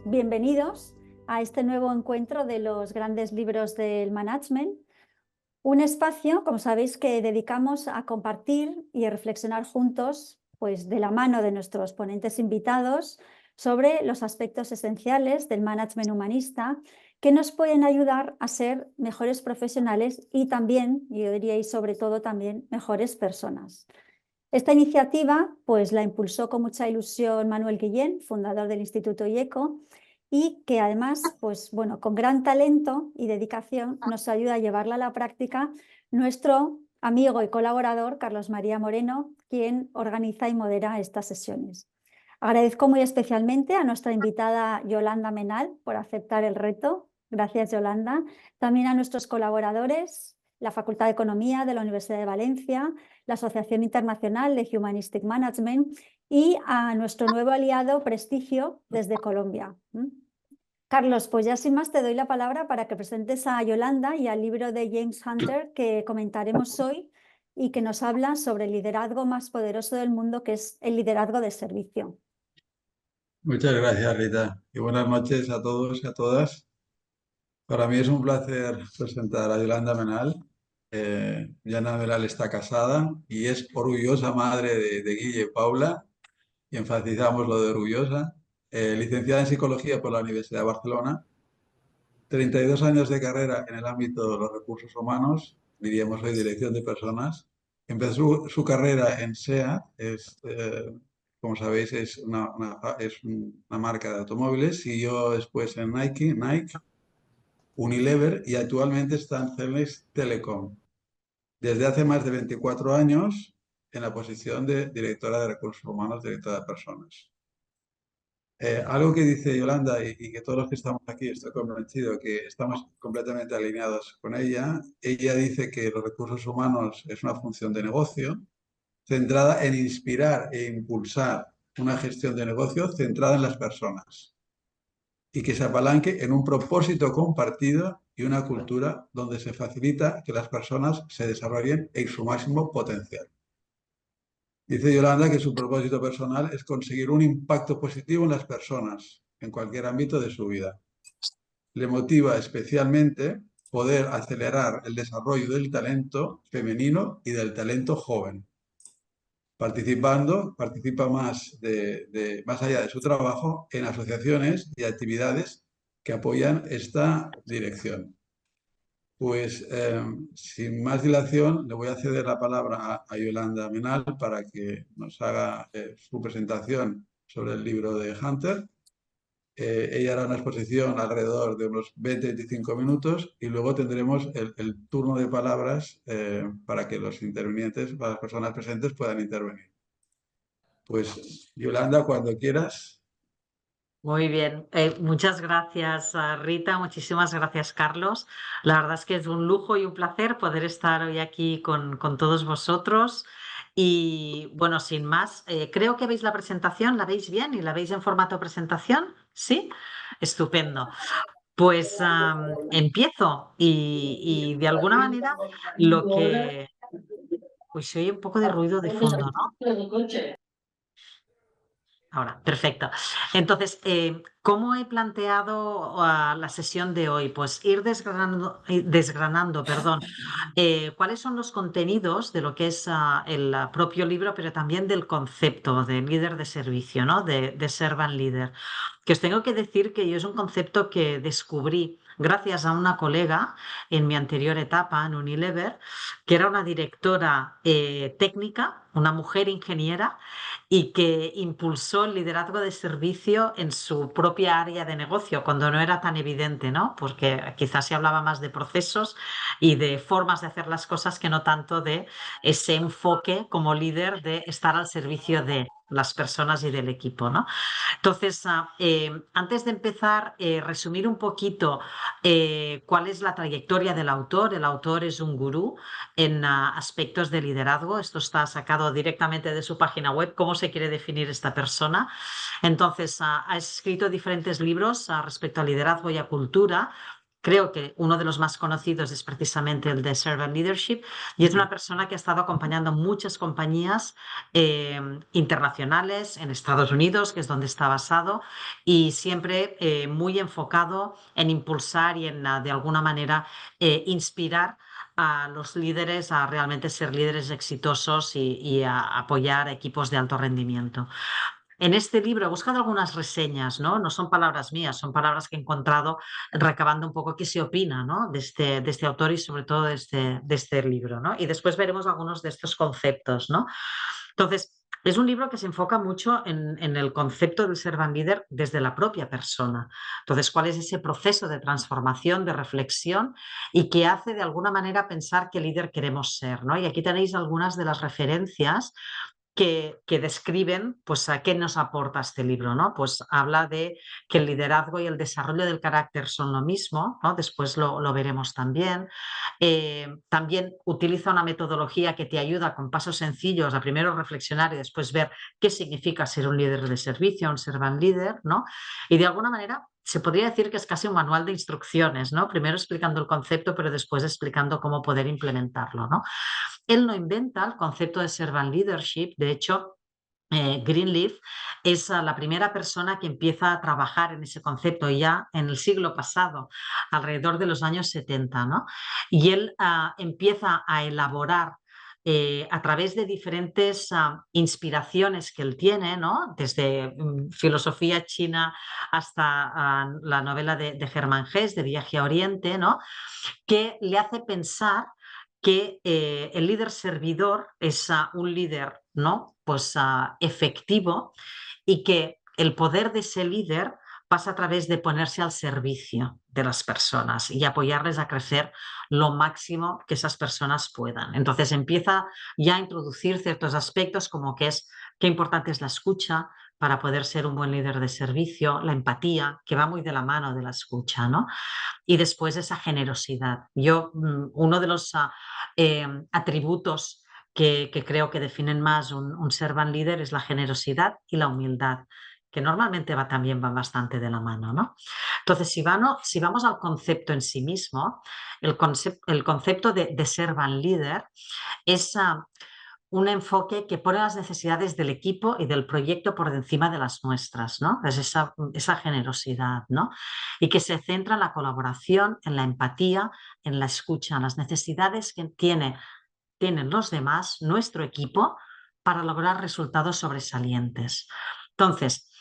bienvenidos a este nuevo encuentro de los grandes libros del management, un espacio, como sabéis, que dedicamos a compartir y a reflexionar juntos, pues de la mano de nuestros ponentes invitados, sobre los aspectos esenciales del management humanista que nos pueden ayudar a ser mejores profesionales y también, yo diría y sobre todo también, mejores personas. Esta iniciativa pues la impulsó con mucha ilusión Manuel Guillén, fundador del Instituto IECO, y que además, pues bueno, con gran talento y dedicación nos ayuda a llevarla a la práctica nuestro amigo y colaborador Carlos María Moreno, quien organiza y modera estas sesiones. Agradezco muy especialmente a nuestra invitada Yolanda Menal por aceptar el reto. Gracias, Yolanda. También a nuestros colaboradores, la Facultad de Economía de la Universidad de Valencia, la Asociación Internacional de Humanistic Management y a nuestro nuevo aliado Prestigio desde Colombia. Carlos, pues ya sin más te doy la palabra para que presentes a Yolanda y al libro de James Hunter que comentaremos hoy y que nos habla sobre el liderazgo más poderoso del mundo, que es el liderazgo de servicio. Muchas gracias, Rita, y buenas noches a todos y a todas. Para mí es un placer presentar a Yolanda Menal. Yolanda Menal está casada y es orgullosa madre de Guille y Paula, y enfatizamos lo de orgullosa. Licenciada en Psicología por la Universidad de Barcelona, 32 años de carrera en el ámbito de los recursos humanos, diríamos hoy dirección de personas. Empezó su carrera en SEAT, como sabéis, es una marca de automóviles. Siguió después en Nike, Unilever, y actualmente está en Celnex Telecom. Desde hace más de 24 años en la posición de directora de recursos humanos, directora de personas. Algo que dice Yolanda y que todos los que estamos aquí estoy convencido que estamos completamente alineados con ella. Ella dice que los recursos humanos es una función de negocio centrada en inspirar e impulsar una gestión de negocio centrada en las personas y que se apalanque en un propósito compartido y una cultura donde se facilita que las personas se desarrollen en su máximo potencial. Dice Yolanda que su propósito personal es conseguir un impacto positivo en las personas, en cualquier ámbito de su vida. Le motiva especialmente poder acelerar el desarrollo del talento femenino y del talento joven. Participa más allá de su trabajo en asociaciones y actividades que apoyan esta dirección. Pues sin más dilación, le voy a ceder la palabra a Yolanda Menal para que nos haga su presentación sobre el libro de Hunter. Ella hará una exposición alrededor de unos 20-25 minutos y luego tendremos el turno de palabras para que los intervinientes, para las personas presentes, puedan intervenir. Pues Yolanda, cuando quieras. Muy bien, muchas gracias Rita, muchísimas gracias Carlos. La verdad es que es un lujo y un placer poder estar hoy aquí con todos vosotros. Y bueno, sin más, creo que veis la presentación, ¿la veis bien y la veis en formato presentación? ¿Sí? Estupendo. Pues empiezo y de alguna manera lo que... Pues se oye un poco de ruido de fondo, ¿no? Ahora, perfecto. Entonces, ¿cómo he planteado la sesión de hoy? Pues ir desgranando, cuáles son los contenidos de lo que es el propio libro, pero también del concepto de líder de servicio, ¿no? De servant leader. Que os tengo que decir que yo es un concepto que descubrí gracias a una colega en mi anterior etapa en Unilever, que era una directora técnica, una mujer ingeniera, y que impulsó el liderazgo de servicio en su propia área de negocio, cuando no era tan evidente, ¿no? Porque quizás se hablaba más de procesos y de formas de hacer las cosas que no tanto de ese enfoque como líder de estar al servicio de las personas y del equipo, ¿no? Entonces, antes de empezar, resumir un poquito cuál es la trayectoria del autor. El autor es un gurú en aspectos de liderazgo. Esto está sacado directamente de su página web, cómo se quiere definir esta persona. Entonces, ha escrito diferentes libros respecto a liderazgo y a cultura. creo que uno de los más conocidos es precisamente el de Servant Leadership, y es una persona que ha estado acompañando muchas compañías internacionales en Estados Unidos, que es donde está basado, y siempre muy enfocado en impulsar y en, de alguna manera, inspirar a los líderes a realmente ser líderes exitosos y a apoyar equipos de alto rendimiento. En este libro he buscado algunas reseñas, ¿no? No son palabras mías, son palabras que he encontrado recabando un poco qué se opina, ¿no? de este autor y sobre todo de este libro, ¿no? Y después veremos algunos de estos conceptos, ¿no? Entonces, es un libro que se enfoca mucho en el concepto del servant leader desde la propia persona. Entonces, ¿cuál es ese proceso de transformación, de reflexión y que hace de alguna manera pensar qué líder queremos ser, ¿no? Y aquí tenéis algunas de las referencias que describen pues, a qué nos aporta este libro, ¿no? Pues habla de que el liderazgo y el desarrollo del carácter son lo mismo, ¿no? Después lo veremos también. También utiliza una metodología que te ayuda con pasos sencillos a primero reflexionar y después ver qué significa ser un líder de servicio, un servant leader, ¿no? Y de alguna manera se podría decir que es casi un manual de instrucciones, ¿no? Primero explicando el concepto, pero después explicando cómo poder implementarlo, ¿no? Él no inventa el concepto de servant leadership, de hecho, Greenleaf es la primera persona que empieza a trabajar en ese concepto ya en el siglo pasado, alrededor de los años 70, ¿no? Y él empieza a elaborar a través de diferentes inspiraciones que él tiene, ¿no? Desde filosofía china hasta la novela de Germán Hesse, de Viaje a Oriente, ¿no? Que le hace pensar que el líder servidor es un líder, ¿no? Pues efectivo, y que el poder de ese líder pasa a través de ponerse al servicio de las personas y apoyarles a crecer lo máximo que esas personas puedan. Entonces empieza ya a introducir ciertos aspectos como que es qué importante es la escucha para poder ser un buen líder de servicio, la empatía, que va muy de la mano de la escucha, ¿no? Y después esa generosidad. Uno de los atributos que creo que definen más un servant leader es la generosidad y la humildad, que normalmente también van bastante de la mano, ¿no? Entonces, si vamos al concepto en sí mismo, el concepto de servant leader es un enfoque que pone las necesidades del equipo y del proyecto por encima de las nuestras, ¿no? Es esa generosidad, ¿no? Y que se centra en la colaboración, en la empatía, en la escucha, en las necesidades que tienen los demás, nuestro equipo, para lograr resultados sobresalientes. Entonces,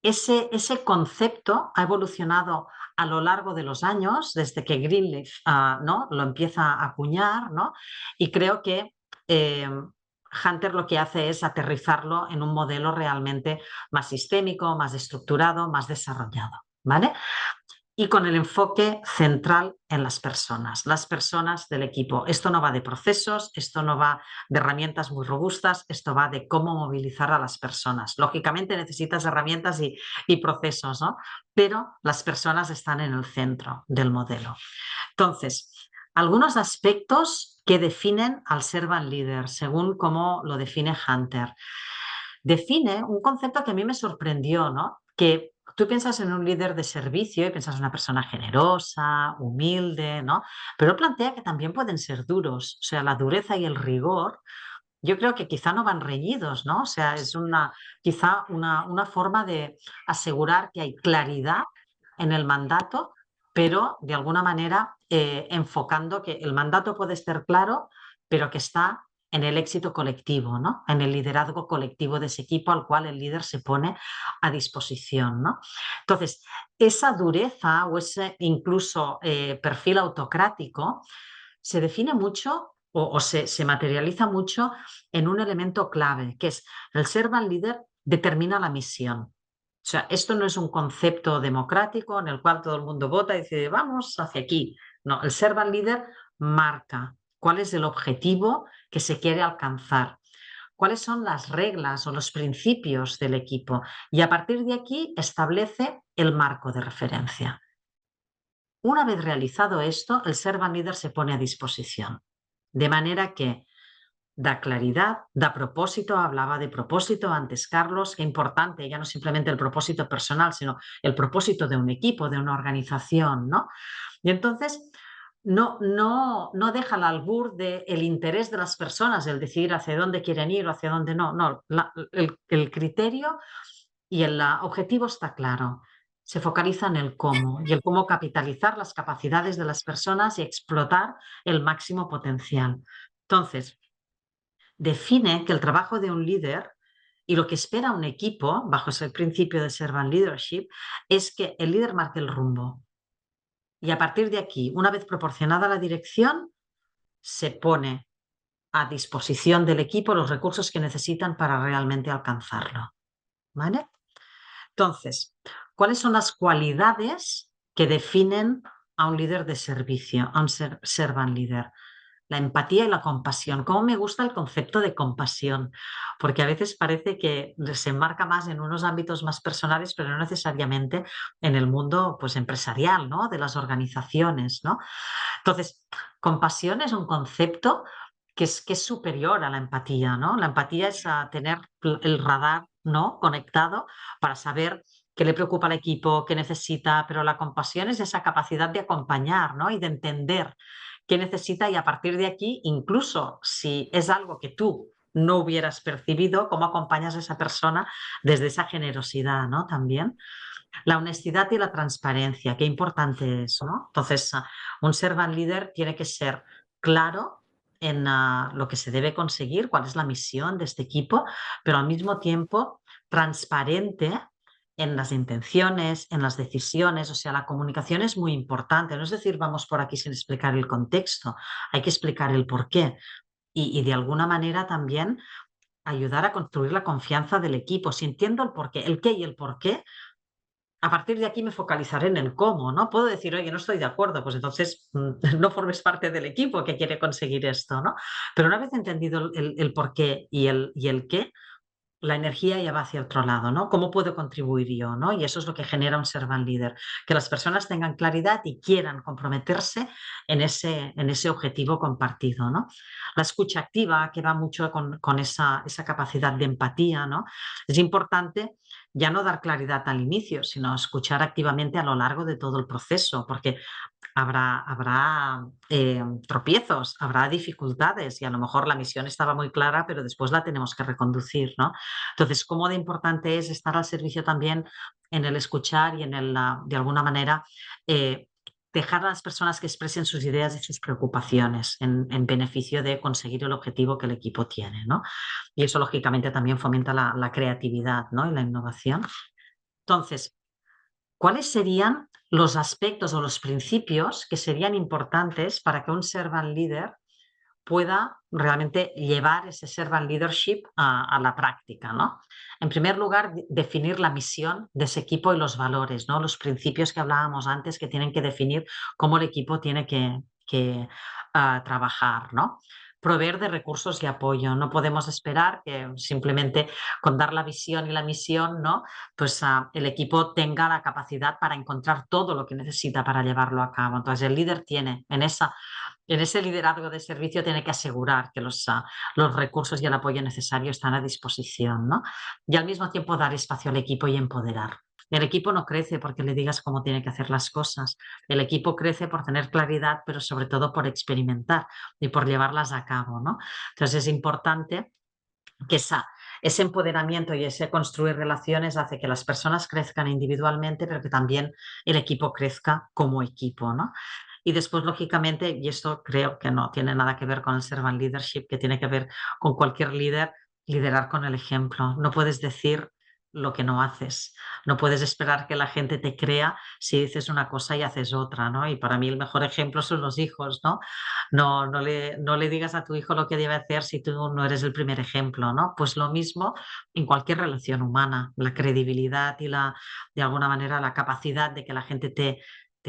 ese concepto ha evolucionado a lo largo de los años, desde que Greenleaf ¿no? lo empieza a acuñar, ¿no? Y creo que Hunter lo que hace es aterrizarlo en un modelo realmente más sistémico, más estructurado, más desarrollado, ¿vale? Y con el enfoque central en las personas del equipo. Esto no va de procesos, esto no va de herramientas muy robustas, esto va de cómo movilizar a las personas. Lógicamente necesitas herramientas y procesos, ¿no? Pero las personas están en el centro del modelo. Entonces, algunos aspectos que definen al servant leader, según cómo lo define Hunter. Define un concepto que a mí me sorprendió, ¿no? Que tú piensas en un líder de servicio y piensas en una persona generosa, humilde, ¿no? Pero plantea que también pueden ser duros. O sea, la dureza y el rigor, yo creo que quizá no van reñidos, ¿no? O sea, es quizá una forma de asegurar que hay claridad en el mandato, pero de alguna manera enfocando que el mandato puede ser claro, pero que está en el éxito colectivo, ¿no? En el liderazgo colectivo de ese equipo al cual el líder se pone a disposición, ¿no? Entonces, esa dureza o ese incluso perfil autocrático se define mucho o se materializa mucho en un elemento clave, que es el servant leader determina la misión. O sea, esto no es un concepto democrático en el cual todo el mundo vota y dice, vamos hacia aquí. No, el servant leader marca cuál es el objetivo que se quiere alcanzar, cuáles son las reglas o los principios del equipo, y a partir de aquí establece el marco de referencia. Una vez realizado esto, el servant leader se pone a disposición, de manera que da claridad, da propósito. Hablaba de propósito antes Carlos, qué importante, ya no simplemente el propósito personal, sino el propósito de un equipo, de una organización, ¿no? Y entonces no deja al albur del interés de las personas, el decidir hacia dónde quieren ir o hacia dónde no. No, el criterio y el objetivo está claro. Se focaliza en el cómo y el cómo capitalizar las capacidades de las personas y explotar el máximo potencial. Entonces, define que el trabajo de un líder y lo que espera un equipo, bajo ese principio de servant leadership, es que el líder marque el rumbo. Y a partir de aquí, una vez proporcionada la dirección, se pone a disposición del equipo los recursos que necesitan para realmente alcanzarlo. ¿Vale? Entonces, ¿cuáles son las cualidades que definen a un líder de servicio, a un servant leader? La empatía y la compasión. ¿Cómo me gusta el concepto de compasión? Porque a veces parece que se enmarca más en unos ámbitos más personales, pero no necesariamente en el mundo pues, empresarial, ¿no? De las organizaciones, ¿no? Entonces, compasión es un concepto que es superior a la empatía, ¿no? La empatía es tener el radar, ¿no? Conectado para saber qué le preocupa al equipo, qué necesita, pero la compasión es esa capacidad de acompañar, ¿no? Y de entender qué necesita y a partir de aquí, incluso si es algo que tú no hubieras percibido, cómo acompañas a esa persona desde esa generosidad, ¿no? También. La honestidad y la transparencia, qué importante es, ¿no? Entonces, un servant leader tiene que ser claro en lo que se debe conseguir, cuál es la misión de este equipo, pero al mismo tiempo transparente en las intenciones, en las decisiones, o sea, la comunicación es muy importante, no es decir, vamos por aquí sin explicar el contexto, hay que explicar el porqué y de alguna manera también ayudar a construir la confianza del equipo. Si entiendo el porqué, el qué y el porqué, a partir de aquí me focalizaré en el cómo, ¿no? Puedo decir, oye, no estoy de acuerdo, pues entonces no formes parte del equipo que quiere conseguir esto, ¿no? Pero una vez entendido el por qué y el qué, la energía ya va hacia otro lado, ¿no? ¿Cómo puedo contribuir yo, ¿no? Y eso es lo que genera un servant leader, que las personas tengan claridad y quieran comprometerse en ese objetivo compartido, ¿no? La escucha activa, que va mucho con esa capacidad de empatía, ¿no? Es importante ya no dar claridad al inicio, sino escuchar activamente a lo largo de todo el proceso, porque habrá tropiezos, habrá dificultades y a lo mejor la misión estaba muy clara, pero después la tenemos que reconducir, ¿no? Entonces, ¿cómo de importante es estar al servicio también en el escuchar y en el, de alguna manera, dejar a las personas que expresen sus ideas y sus preocupaciones en beneficio de conseguir el objetivo que el equipo tiene, ¿no? Y eso, lógicamente, también fomenta la creatividad, ¿no? Y la innovación. Entonces, ¿cuáles serían los aspectos o los principios que serían importantes para que un servant leader pueda realmente llevar ese servant leadership a la práctica, ¿no? En primer lugar, definir la misión de ese equipo y los valores, ¿no? Los principios que hablábamos antes que tienen que definir cómo el equipo tiene que trabajar, ¿no? Proveer de recursos y apoyo. No podemos esperar que simplemente con dar la visión y la misión, ¿no? Pues el equipo tenga la capacidad para encontrar todo lo que necesita para llevarlo a cabo. Entonces el líder tiene en ese liderazgo de servicio tiene que asegurar que los recursos y el apoyo necesario están a disposición, ¿no? Y al mismo tiempo dar espacio al equipo y empoderar. El equipo no crece porque le digas cómo tiene que hacer las cosas. El equipo crece por tener claridad, pero sobre todo por experimentar y por llevarlas a cabo, ¿no? Entonces es importante que ese empoderamiento y ese construir relaciones hace que las personas crezcan individualmente, pero que también el equipo crezca como equipo, ¿no? Y después, lógicamente, y esto creo que no tiene nada que ver con el servant leadership, que tiene que ver con cualquier líder, liderar con el ejemplo. No puedes decir lo que no haces. No puedes esperar que la gente te crea si dices una cosa y haces otra, ¿no? Y para mí el mejor ejemplo son los hijos, ¿no? No le digas a tu hijo lo que debe hacer si tú no eres el primer ejemplo, ¿no? Pues lo mismo en cualquier relación humana, la credibilidad y de alguna manera la capacidad de que la gente te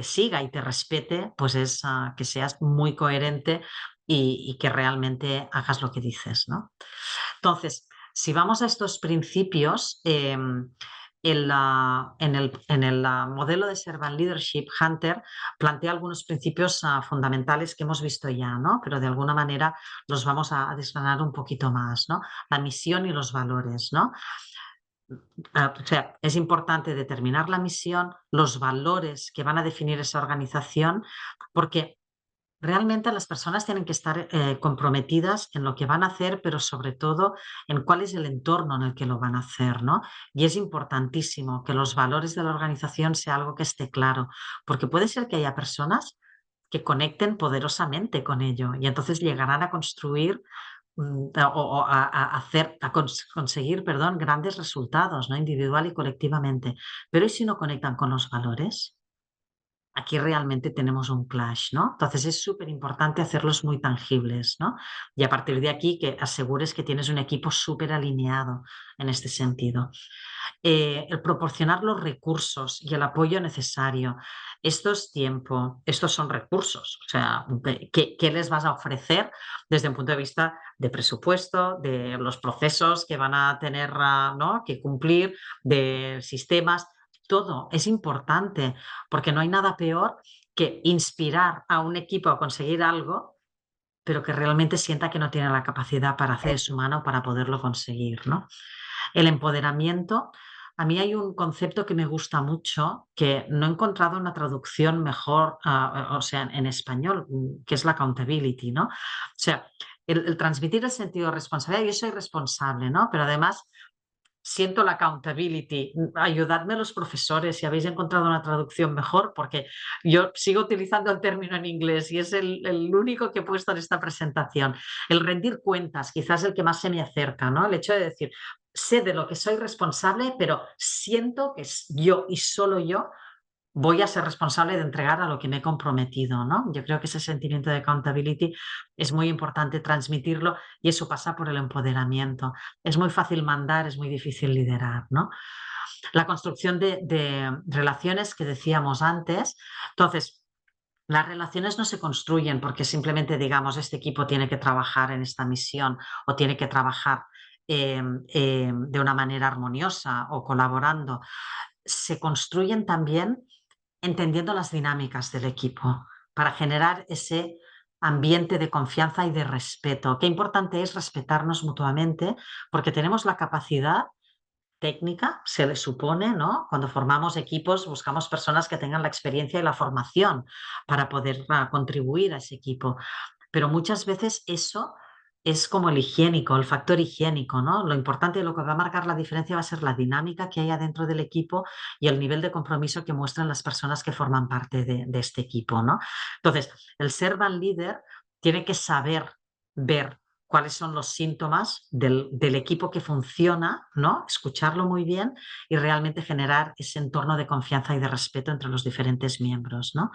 siga y te respete, pues es que seas muy coherente y que realmente hagas lo que dices, ¿no? Entonces, si vamos a estos principios, en el modelo de Servant Leadership, Hunter plantea algunos principios fundamentales que hemos visto ya, ¿no? Pero de alguna manera los vamos a desgranar un poquito más, ¿no? La misión y los valores, ¿no? O sea, es importante determinar la misión, los valores que van a definir esa organización, porque realmente las personas tienen que estar comprometidas en lo que van a hacer, pero sobre todo en cuál es el entorno en el que lo van a hacer, ¿no? Y es importantísimo que los valores de la organización sea algo que esté claro, porque puede ser que haya personas que conecten poderosamente con ello y entonces llegarán a construir o a hacer, conseguir, perdón, grandes resultados, ¿no? Individual y colectivamente. Pero ¿y si no conectan con los valores? Aquí realmente tenemos un clash, ¿no? Entonces es súper importante hacerlos muy tangibles, ¿no? Y a partir de aquí que asegures que tienes un equipo súper alineado en este sentido. El proporcionar los recursos y el apoyo necesario. Esto es tiempo, estos son recursos. O sea, ¿qué les vas a ofrecer desde un punto de vista de presupuesto, de los procesos que van a tener, ¿no?, que cumplir, de sistemas? Todo es importante porque no hay nada peor que inspirar a un equipo a conseguir algo, pero que realmente sienta que no tiene la capacidad para hacer eso humano para poderlo conseguir, ¿no? El empoderamiento, a mí hay un concepto que me gusta mucho, que no he encontrado una traducción mejor, o sea, en español, que es la accountability, ¿no? O sea, el transmitir el sentido de responsabilidad. Yo soy responsable, ¿no? Pero además siento la accountability. Ayudadme los profesores si habéis encontrado una traducción mejor, porque yo sigo utilizando el término en inglés y es el único que he puesto en esta presentación. El rendir cuentas, quizás el que más se me acerca, ¿no? El hecho de decir, sé de lo que soy responsable, pero siento que yo y solo yo voy a ser responsable de entregar a lo que me he comprometido, ¿no? Yo creo que ese sentimiento de accountability es muy importante transmitirlo y eso pasa por el empoderamiento. Es muy fácil mandar, es muy difícil liderar, ¿no? La construcción de relaciones que decíamos antes. Entonces, las relaciones no se construyen porque simplemente digamos este equipo tiene que trabajar en esta misión o tiene que trabajar de una manera armoniosa o colaborando. Se construyen también entendiendo las dinámicas del equipo para generar ese ambiente de confianza y de respeto. Qué importante es respetarnos mutuamente porque tenemos la capacidad técnica, se le supone, ¿no? Cuando formamos equipos buscamos personas que tengan la experiencia y la formación para poder contribuir a ese equipo. Pero muchas veces eso es como el higiénico, el factor higiénico, ¿no? Lo importante, lo que va a marcar la diferencia va a ser la dinámica que haya dentro del equipo y el nivel de compromiso que muestran las personas que forman parte de este equipo, ¿no? Entonces, el servant leader tiene que saber ver cuáles son los síntomas del equipo que funciona, ¿no? Escucharlo muy bien y realmente generar ese entorno de confianza y de respeto entre los diferentes miembros, ¿no?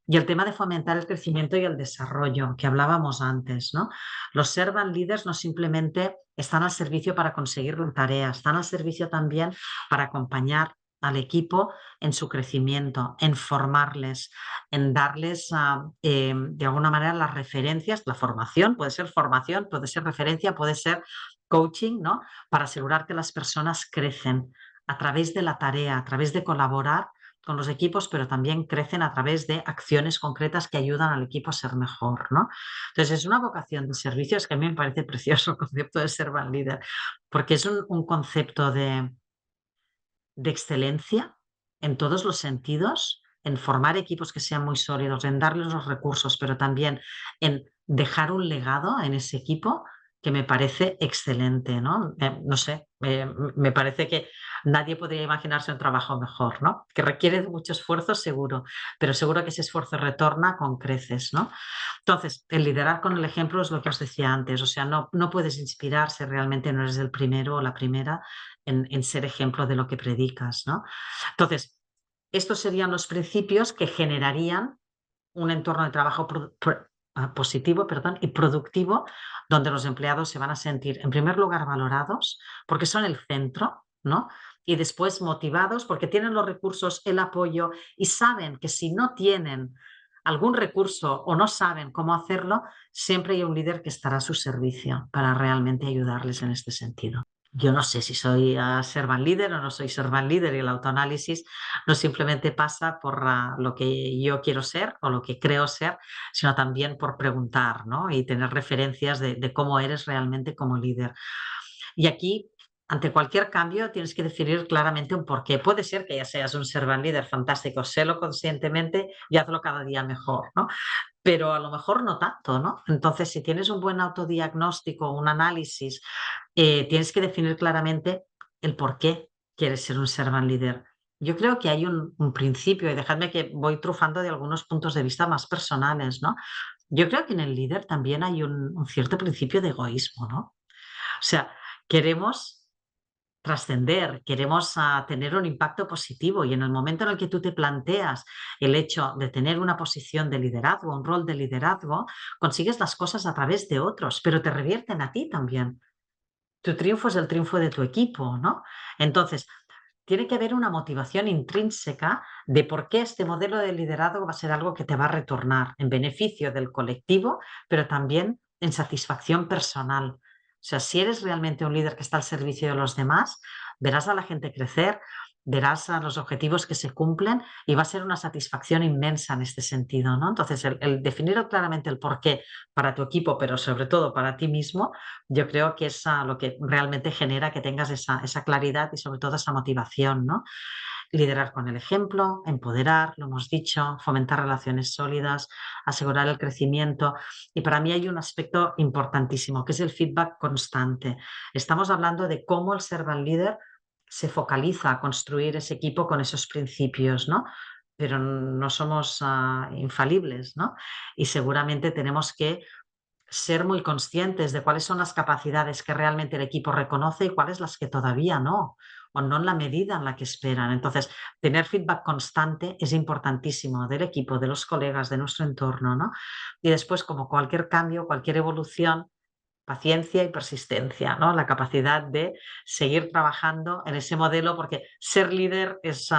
Y el tema de fomentar el crecimiento y el desarrollo, que hablábamos antes, ¿no? Los servant leaders no simplemente están al servicio para conseguir tareas, están al servicio también para acompañar al equipo en su crecimiento, en formarles, en darles de alguna manera las referencias, la formación, puede ser referencia, puede ser coaching, ¿no? Para asegurar que las personas crecen a través de la tarea, a través de colaborar con los equipos, pero también crecen a través de acciones concretas que ayudan al equipo a ser mejor, ¿no? Entonces es una vocación de servicio, es que a mí me parece precioso el concepto de servant leader, porque es un concepto de excelencia en todos los sentidos, en formar equipos que sean muy sólidos, en darles los recursos, pero también en dejar un legado en ese equipo que me parece excelente, ¿no? No sé, me parece que nadie podría imaginarse un trabajo mejor, ¿no? Que requiere de mucho esfuerzo, seguro, pero seguro que ese esfuerzo retorna con creces, ¿no? Entonces, el liderar con el ejemplo es lo que os decía antes, o sea, no puedes inspirarse, realmente no eres el primero o la primera en ser ejemplo de lo que predicas, ¿no? Entonces, estos serían los principios que generarían un entorno de trabajo positivo, perdón, y productivo, donde los empleados se van a sentir, en primer lugar, valorados, porque son el centro, ¿no? Y después motivados porque tienen los recursos, el apoyo y saben que si no tienen algún recurso o no saben cómo hacerlo, siempre hay un líder que estará a su servicio para realmente ayudarles en este sentido. Yo no sé si soy servant leader o no soy servant leader y el autoanálisis no simplemente pasa por lo que yo quiero ser o lo que creo ser, sino también por preguntar, ¿no? Y tener referencias de cómo eres realmente como líder. Y aquí ante cualquier cambio tienes que definir claramente un porqué. Puede ser que ya seas un servant leader fantástico, sélo conscientemente y hazlo cada día mejor, ¿no? Pero a lo mejor no tanto, ¿no? Entonces, si tienes un buen autodiagnóstico, un análisis, tienes que definir claramente el por qué quieres ser un servant leader. Yo creo que hay un principio, y dejadme que voy trufando de algunos puntos de vista más personales, ¿no? Yo creo que en el líder también hay un cierto principio de egoísmo, ¿no? O sea, queremos trascender, queremos tener un impacto positivo, y en el momento en el que tú te planteas el hecho de tener una posición de liderazgo, un rol de liderazgo, consigues las cosas a través de otros, pero te revierten a ti también. Tu triunfo es el triunfo de tu equipo, ¿no? Entonces, tiene que haber una motivación intrínseca de por qué este modelo de liderazgo va a ser algo que te va a retornar en beneficio del colectivo, pero también en satisfacción personal. O sea, si eres realmente un líder que está al servicio de los demás, verás a la gente crecer, verás a los objetivos que se cumplen y va a ser una satisfacción inmensa en este sentido, ¿no? Entonces, el definir claramente el porqué para tu equipo, pero sobre todo para ti mismo, yo creo que es lo que realmente genera que tengas esa claridad y sobre todo esa motivación, ¿no? Liderar con el ejemplo, empoderar, lo hemos dicho, fomentar relaciones sólidas, asegurar el crecimiento. Y para mí hay un aspecto importantísimo, que es el feedback constante. Estamos hablando de cómo el servant leader se focaliza a construir ese equipo con esos principios, ¿no? Pero no somos infalibles, ¿no? Y seguramente tenemos que ser muy conscientes de cuáles son las capacidades que realmente el equipo reconoce y cuáles las que todavía no, o no en la medida en la que esperan. Entonces, tener feedback constante es importantísimo del equipo, de los colegas, de nuestro entorno, ¿no? Y después, como cualquier cambio, cualquier evolución, paciencia y persistencia, ¿no? La capacidad de seguir trabajando en ese modelo, porque ser líder es...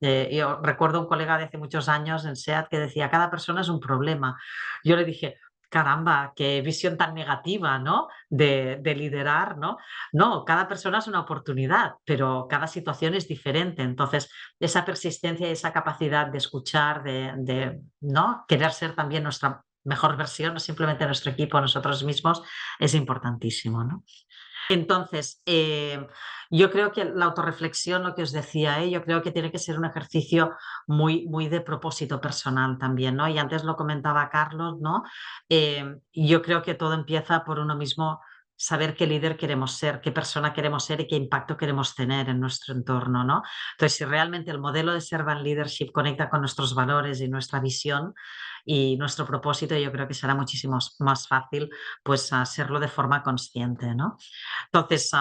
yo recuerdo un colega de hace muchos años en SEAT que decía, cada persona es un problema. Yo le dije, caramba, qué visión tan negativa, ¿no? De liderar, ¿no? No, cada persona es una oportunidad, pero cada situación es diferente. Entonces, esa persistencia y esa capacidad de escuchar, ¿no? Querer ser también nuestra mejor versión, no simplemente nuestro equipo, nosotros mismos, es importantísimo, ¿no? Entonces, yo creo que la autorreflexión, lo que os decía, yo creo que tiene que ser un ejercicio muy, muy de propósito personal también, ¿no? Y antes lo comentaba Carlos, ¿no? Yo creo que todo empieza por uno mismo, saber qué líder queremos ser, qué persona queremos ser y qué impacto queremos tener en nuestro entorno, ¿no? Entonces, si realmente el modelo de Servant Leadership conecta con nuestros valores y nuestra visión y nuestro propósito, yo creo que será muchísimo más fácil pues hacerlo de forma consciente, ¿no? Entonces,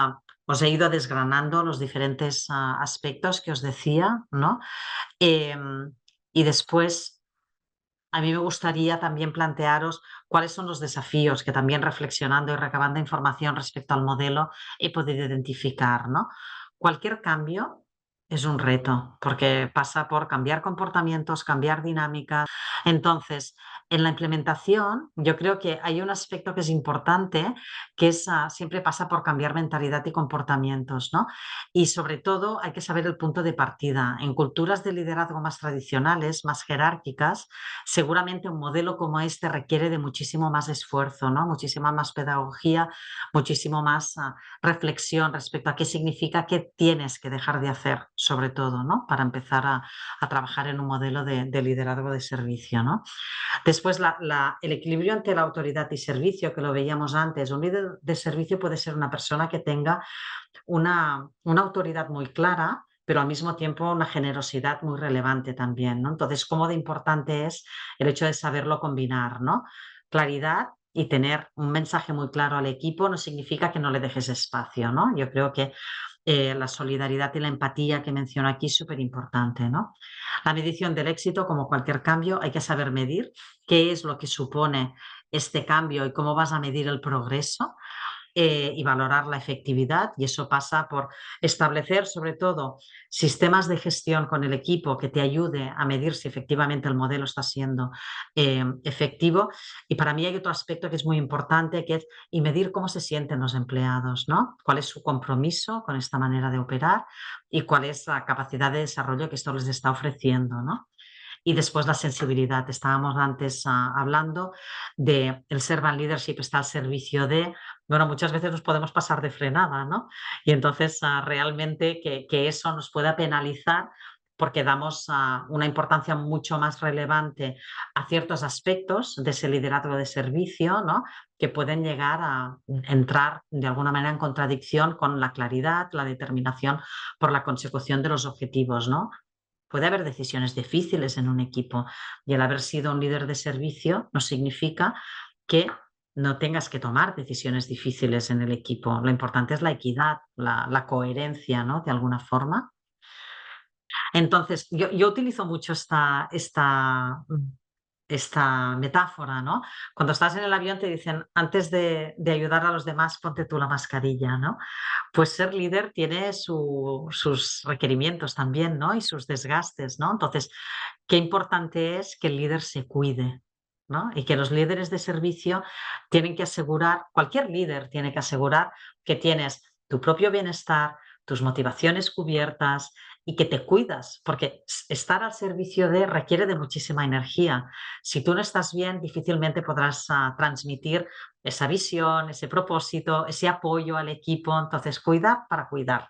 os he ido desgranando los diferentes aspectos que os decía, ¿no? Y después, a mí me gustaría también plantearos cuáles son los desafíos que también reflexionando y recabando información respecto al modelo he podido identificar, ¿no? Cualquier cambio es un reto porque pasa por cambiar comportamientos, cambiar dinámicas. Entonces, en la implementación, yo creo que hay un aspecto que es importante, que es siempre pasa por cambiar mentalidad y comportamientos, ¿no? Y sobre todo hay que saber el punto de partida. En culturas de liderazgo más tradicionales, más jerárquicas, seguramente un modelo como este requiere de muchísimo más esfuerzo, ¿no? Muchísima más pedagogía, muchísimo más reflexión respecto a qué significa, qué tienes que dejar de hacer, sobre todo, ¿no? Para empezar a trabajar en un modelo de liderazgo de servicio, ¿no? Después, el equilibrio entre la autoridad y servicio, que lo veíamos antes. Un líder de servicio puede ser una persona que tenga una autoridad muy clara, pero al mismo tiempo una generosidad muy relevante también, ¿no? Entonces, cómo de importante es el hecho de saberlo combinar, ¿no? Claridad y tener un mensaje muy claro al equipo no significa que no le dejes espacio, ¿no? Yo creo que la solidaridad y la empatía que menciono aquí es súper importante, ¿no? La medición del éxito, como cualquier cambio, hay que saber medir qué es lo que supone este cambio y cómo vas a medir el progreso. Y valorar la efectividad, y eso pasa por establecer sobre todo sistemas de gestión con el equipo que te ayude a medir si efectivamente el modelo está siendo efectivo. Y para mí hay otro aspecto que es muy importante, que es y medir cómo se sienten los empleados, ¿no? Cuál es su compromiso con esta manera de operar y cuál es la capacidad de desarrollo que esto les está ofreciendo, ¿no? Y después la sensibilidad. Estábamos antes hablando de el servant leadership está al servicio de, bueno, muchas veces nos podemos pasar de frenada, ¿no? Y entonces realmente que eso nos pueda penalizar porque damos una importancia mucho más relevante a ciertos aspectos de ese liderazgo de servicio, ¿no? Que pueden llegar a entrar de alguna manera en contradicción con la claridad, la determinación por la consecución de los objetivos, ¿no? Puede haber decisiones difíciles en un equipo y el haber sido un líder de servicio no significa que no tengas que tomar decisiones difíciles en el equipo. Lo importante es la equidad, la coherencia, ¿no? De alguna forma. Entonces, yo utilizo mucho esta metáfora, ¿no? Cuando estás en el avión te dicen, antes de ayudar a los demás, ponte tú la mascarilla, ¿no? Pues ser líder tiene sus requerimientos también, ¿no? Y sus desgastes, ¿no? Entonces, qué importante es que el líder se cuide, ¿no? Y que los líderes de servicio tienen que asegurar, cualquier líder tiene que asegurar que tienes tu propio bienestar, tus motivaciones cubiertas y que te cuidas, porque estar al servicio de requiere de muchísima energía. Si tú no estás bien, difícilmente podrás transmitir esa visión, ese propósito, ese apoyo al equipo. Entonces, cuida para cuidar.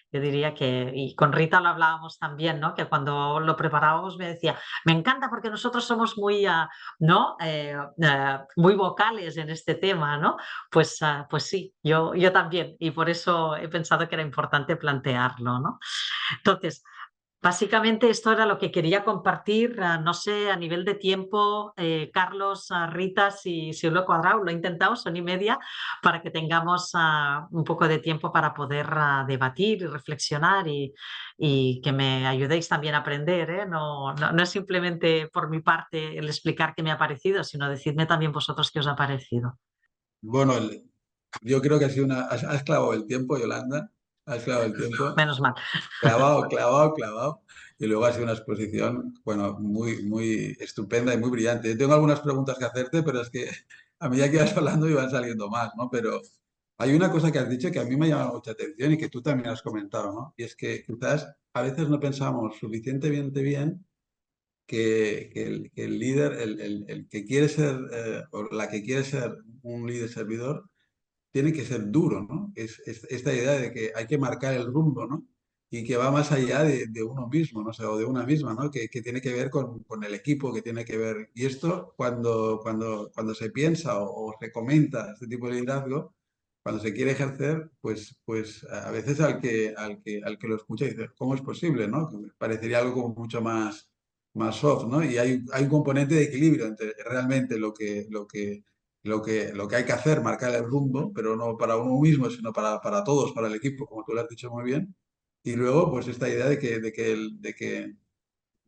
Yo diría que, y con Rita lo hablábamos también, ¿no? Que cuando lo preparábamos me decía, me encanta porque nosotros somos muy, ¿no? Muy vocales en este tema, ¿no? Pues sí, yo también, y por eso he pensado que era importante plantearlo, ¿no? Entonces, básicamente esto era lo que quería compartir, no sé, a nivel de tiempo, Carlos, Rita, si lo he cuadrado, lo he intentado, son y media, para que tengamos un poco de tiempo para poder debatir y reflexionar y que me ayudéis también a aprender, ¿eh? No es simplemente por mi parte el explicar qué me ha parecido, sino decidme también vosotros qué os ha parecido. Bueno, yo creo que ha sido has clavado el tiempo, Yolanda, has clavado el tiempo, Menos mal. clavado, clavado, clavado, y luego ha sido una exposición, bueno, muy, muy estupenda y muy brillante. Yo tengo algunas preguntas que hacerte, pero es que a medida que vas hablando iban saliendo más, ¿no? Pero hay una cosa que has dicho que a mí me ha llamado mucha atención y que tú también has comentado, ¿no? Y es que quizás a veces no pensamos suficientemente bien que el líder, el que quiere ser, o la que quiere ser un líder servidor, tiene que ser duro, ¿no? Es esta idea de que hay que marcar el rumbo, ¿no? Y que va más allá de uno mismo, ¿no? O sea, o de una misma, ¿no? Que tiene que ver con el equipo, que tiene que ver... Y esto, cuando se piensa o se comenta este tipo de liderazgo, cuando se quiere ejercer, pues a veces al que lo escucha dice, ¿cómo es posible, no? Que parecería algo como mucho más soft, ¿no? Y hay un componente de equilibrio entre realmente lo que hay que hacer, marcar el rumbo, pero no para uno mismo, sino para todos, para el equipo, como tú lo has dicho muy bien. Y luego, pues esta idea de que el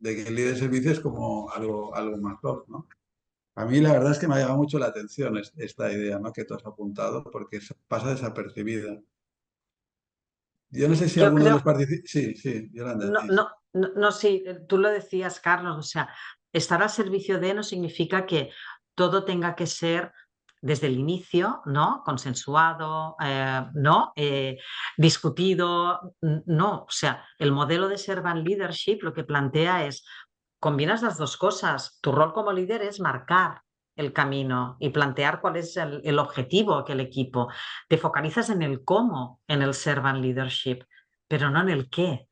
líder de servicio es como algo más top, ¿no? A mí la verdad es que me ha llamado mucho la atención esta idea, ¿no? Que tú has apuntado, porque pasa desapercibida. Yo no sé si Yo alguno de creo, los participantes... Sí, sí, Yolanda, no, sí. no, no, sí, tú lo decías, Carlos, o sea, estar al servicio de no significa que todo tenga que ser desde el inicio, ¿no? Consensuado, ¿no? Discutido, no, o sea, el modelo de Servant Leadership lo que plantea es, combinas las dos cosas, tu rol como líder es marcar el camino y plantear cuál es el objetivo que el equipo, te focalizas en el cómo, en el Servant Leadership, pero no en el qué.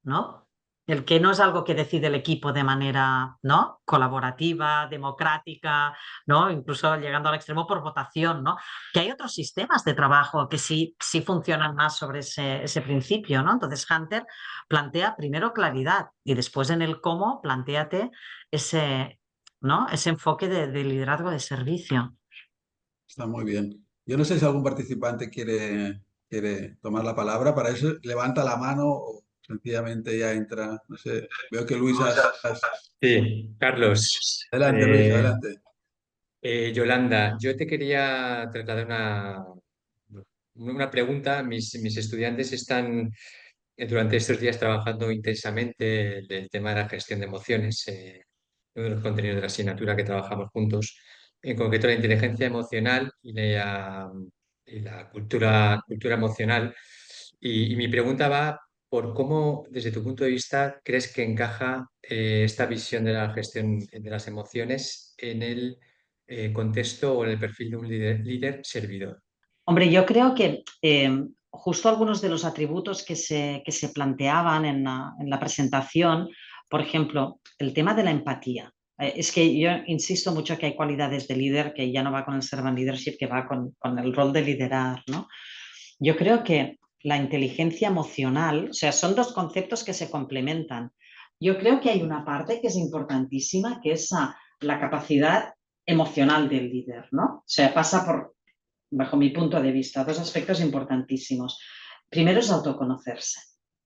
¿No? El que no es algo que decide el equipo de manera, ¿no? Colaborativa, democrática, ¿no? Incluso llegando al extremo por votación, ¿no? Que hay otros sistemas de trabajo que sí funcionan más sobre ese principio, ¿no? Entonces Hunter plantea primero claridad y después en el cómo plantéate ese, ¿no? Ese enfoque de liderazgo de servicio. Está muy bien. Yo no sé si algún participante quiere tomar la palabra. Para eso levanta la mano o sencillamente ya entra. No sé. Veo que Luis Sí, Carlos, Adelante, Luis, adelante. Yolanda, yo te quería trasladar una pregunta. Mis estudiantes están durante estos días trabajando intensamente el tema de la gestión de emociones, uno de los contenidos de la asignatura que trabajamos juntos, en concreto la inteligencia emocional y la cultura emocional. Y mi pregunta va por cómo, desde tu punto de vista, crees que encaja esta visión de la gestión de las emociones en el contexto o en el perfil de un líder servidor. Hombre, yo creo que justo algunos de los atributos que se planteaban en la presentación, por ejemplo, el tema de la empatía. Es que yo insisto mucho que hay cualidades de líder que ya no va con el servant leadership, que va con el rol de liderar, ¿no? Yo creo que la inteligencia emocional, o sea, son dos conceptos que se complementan. Yo creo que hay una parte que es importantísima, que es la capacidad emocional del líder, ¿no? O sea, pasa por, bajo mi punto de vista, dos aspectos importantísimos. Primero es autoconocerse.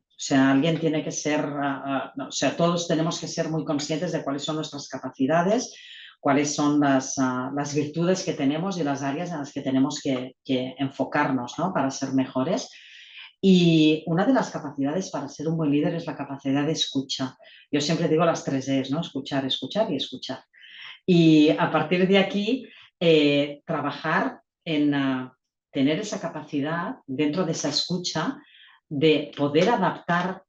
O sea, alguien tiene que ser, o sea, todos tenemos que ser muy conscientes de cuáles son nuestras capacidades, cuáles son las virtudes que tenemos y las áreas en las que tenemos que enfocarnos, ¿no? Para ser mejores. Y una de las capacidades para ser un buen líder es la capacidad de escucha. Yo siempre digo las 3 Es, ¿no? Escuchar, escuchar y escuchar. Y a partir de aquí, trabajar en tener esa capacidad dentro de esa escucha de poder adaptar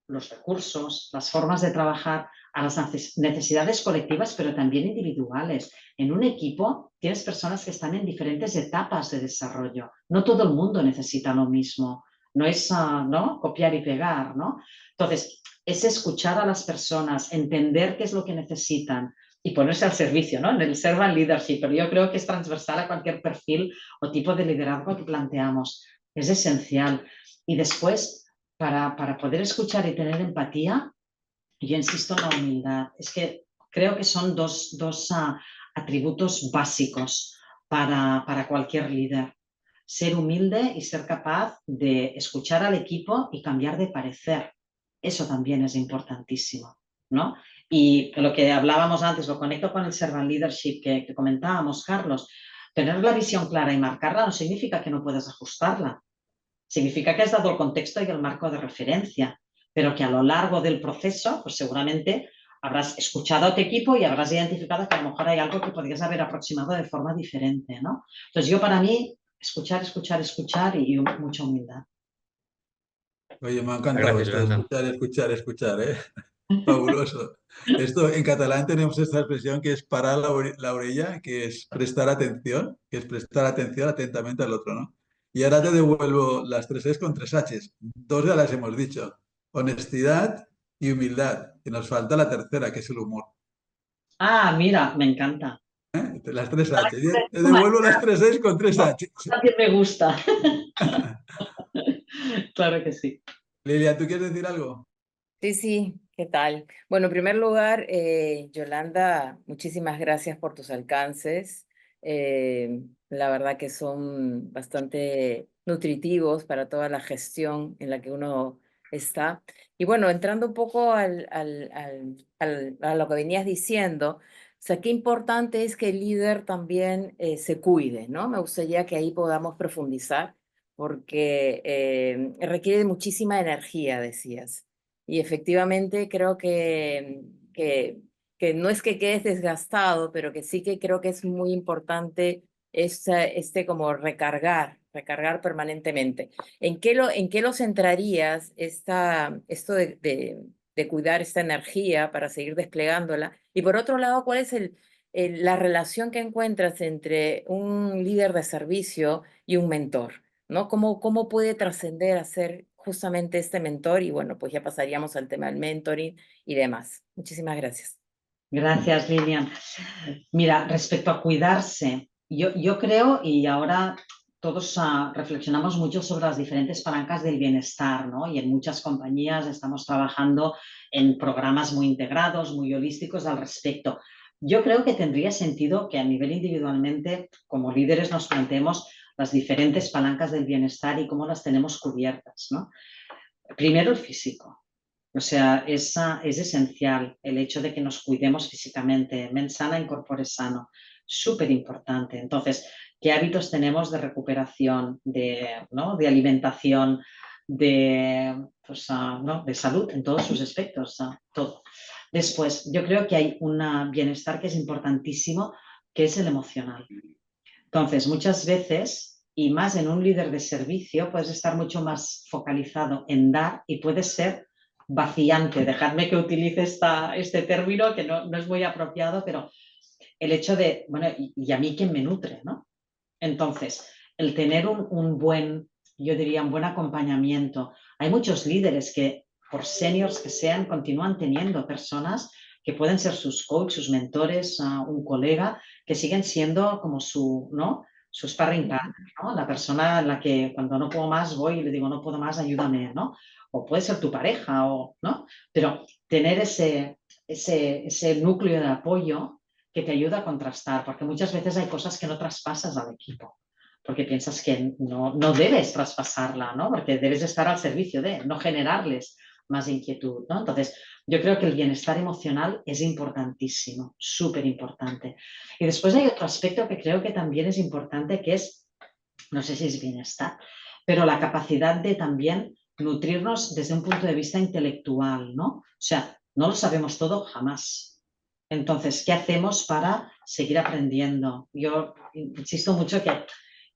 los recursos, las formas de trabajar a las necesidades colectivas, pero también individuales. En un equipo tienes personas que están en diferentes etapas de desarrollo. No todo el mundo necesita lo mismo. No es ¿no? copiar y pegar, ¿no? Entonces, es escuchar a las personas, entender qué es lo que necesitan y ponerse al servicio, ¿no? En el servant leadership, pero yo creo que es transversal a cualquier perfil o tipo de liderazgo que planteamos. Es esencial. Y después, para poder escuchar y tener empatía, yo insisto en la humildad. Es que creo que son dos atributos básicos para cualquier líder. Ser humilde y ser capaz de escuchar al equipo y cambiar de parecer. Eso también es importantísimo, ¿no? Y lo que hablábamos antes, lo conecto con el servant leadership que comentábamos, Carlos. Tener la visión clara y marcarla no significa que no puedas ajustarla. Significa que has dado el contexto y el marco de referencia, pero que a lo largo del proceso, pues seguramente habrás escuchado a tu equipo y habrás identificado que a lo mejor hay algo que podrías haber aproximado de forma diferente, ¿no? Entonces yo para mí, escuchar, escuchar, escuchar y mucha humildad. Oye, me ha encantado Gracias, esto de Yolanda. escuchar, escuchar, escuchar, ¿eh? Fabuloso. Esto en catalán tenemos esta expresión que es parar la orella, que es prestar atención, que es prestar atención atentamente al otro, ¿no? Y ahora te devuelvo las 3 Es con 3 Hs. 2 ya las hemos dicho. Honestidad y humildad. Y nos falta la tercera, que es el humor. Ah, mira, me encanta. Las 3 Hs. Te devuelvo las 3 Es con 3 Hs. También me gusta. Claro que sí. Lilia, ¿tú quieres decir algo? Sí, sí, ¿qué tal? Bueno, en primer lugar, Yolanda, muchísimas gracias por tus alcances. La verdad que son bastante nutritivos para toda la gestión en la que uno está. Y bueno, entrando un poco a lo que venías diciendo, o sea, qué importante es que el líder también se cuide, ¿no? Me gustaría que ahí podamos profundizar porque requiere de muchísima energía, decías. Y efectivamente creo que no es que quedes desgastado, pero que sí que creo que es muy importante como recargar permanentemente. ¿En qué lo centrarías esto de cuidar esta energía para seguir desplegándola? Y por otro lado, ¿cuál es la relación que encuentras entre un líder de servicio y un mentor? ¿No? ¿Cómo puede trascender a ser justamente este mentor? Y bueno, pues ya pasaríamos al tema del mentoring y demás. Muchísimas gracias. Gracias, Lilian. Mira, respecto a cuidarse, yo creo, y ahora todos reflexionamos mucho sobre las diferentes palancas del bienestar, ¿no? Y en muchas compañías estamos trabajando en programas muy integrados, muy holísticos al respecto. Yo creo que tendría sentido que a nivel individualmente, como líderes, nos planteemos las diferentes palancas del bienestar y cómo las tenemos cubiertas, ¿no? Primero el físico. O sea, es esencial el hecho de que nos cuidemos físicamente. Mens sana in corpore sano. Súper importante. Entonces, ¿qué hábitos tenemos de recuperación, ¿no? de alimentación, pues, ¿no? de salud en todos sus aspectos? Todo. Después, yo creo que hay un bienestar que es importantísimo, que es el emocional. Entonces, muchas veces, y más en un líder de servicio, puedes estar mucho más focalizado en dar y puedes ser vaciante. Dejadme que utilice este término que no es muy apropiado, pero el hecho de, bueno, ¿y a mí quién me nutre, no? Entonces, el tener un buen, yo diría, un buen acompañamiento. Hay muchos líderes que, por seniors que sean, continúan teniendo personas que pueden ser sus coaches, sus mentores, un colega, que siguen siendo como ¿no? Su sparring partner, ¿no? La persona en la que cuando no puedo más voy y le digo, no puedo más, ayúdame, ¿no? O puede ser tu pareja, ¿no? Pero tener ese núcleo de apoyo que te ayuda a contrastar, porque muchas veces hay cosas que no traspasas al equipo, porque piensas que no debes traspasarla, ¿no? Porque debes estar al servicio de, no generarles más inquietud, ¿no? Entonces, yo creo que el bienestar emocional es importantísimo, súper importante. Y después hay otro aspecto que creo que también es importante, que es, no sé si es bienestar, pero la capacidad de también nutrirnos desde un punto de vista intelectual, ¿no? O sea, no lo sabemos todo jamás. Entonces, ¿qué hacemos para seguir aprendiendo? Yo insisto mucho que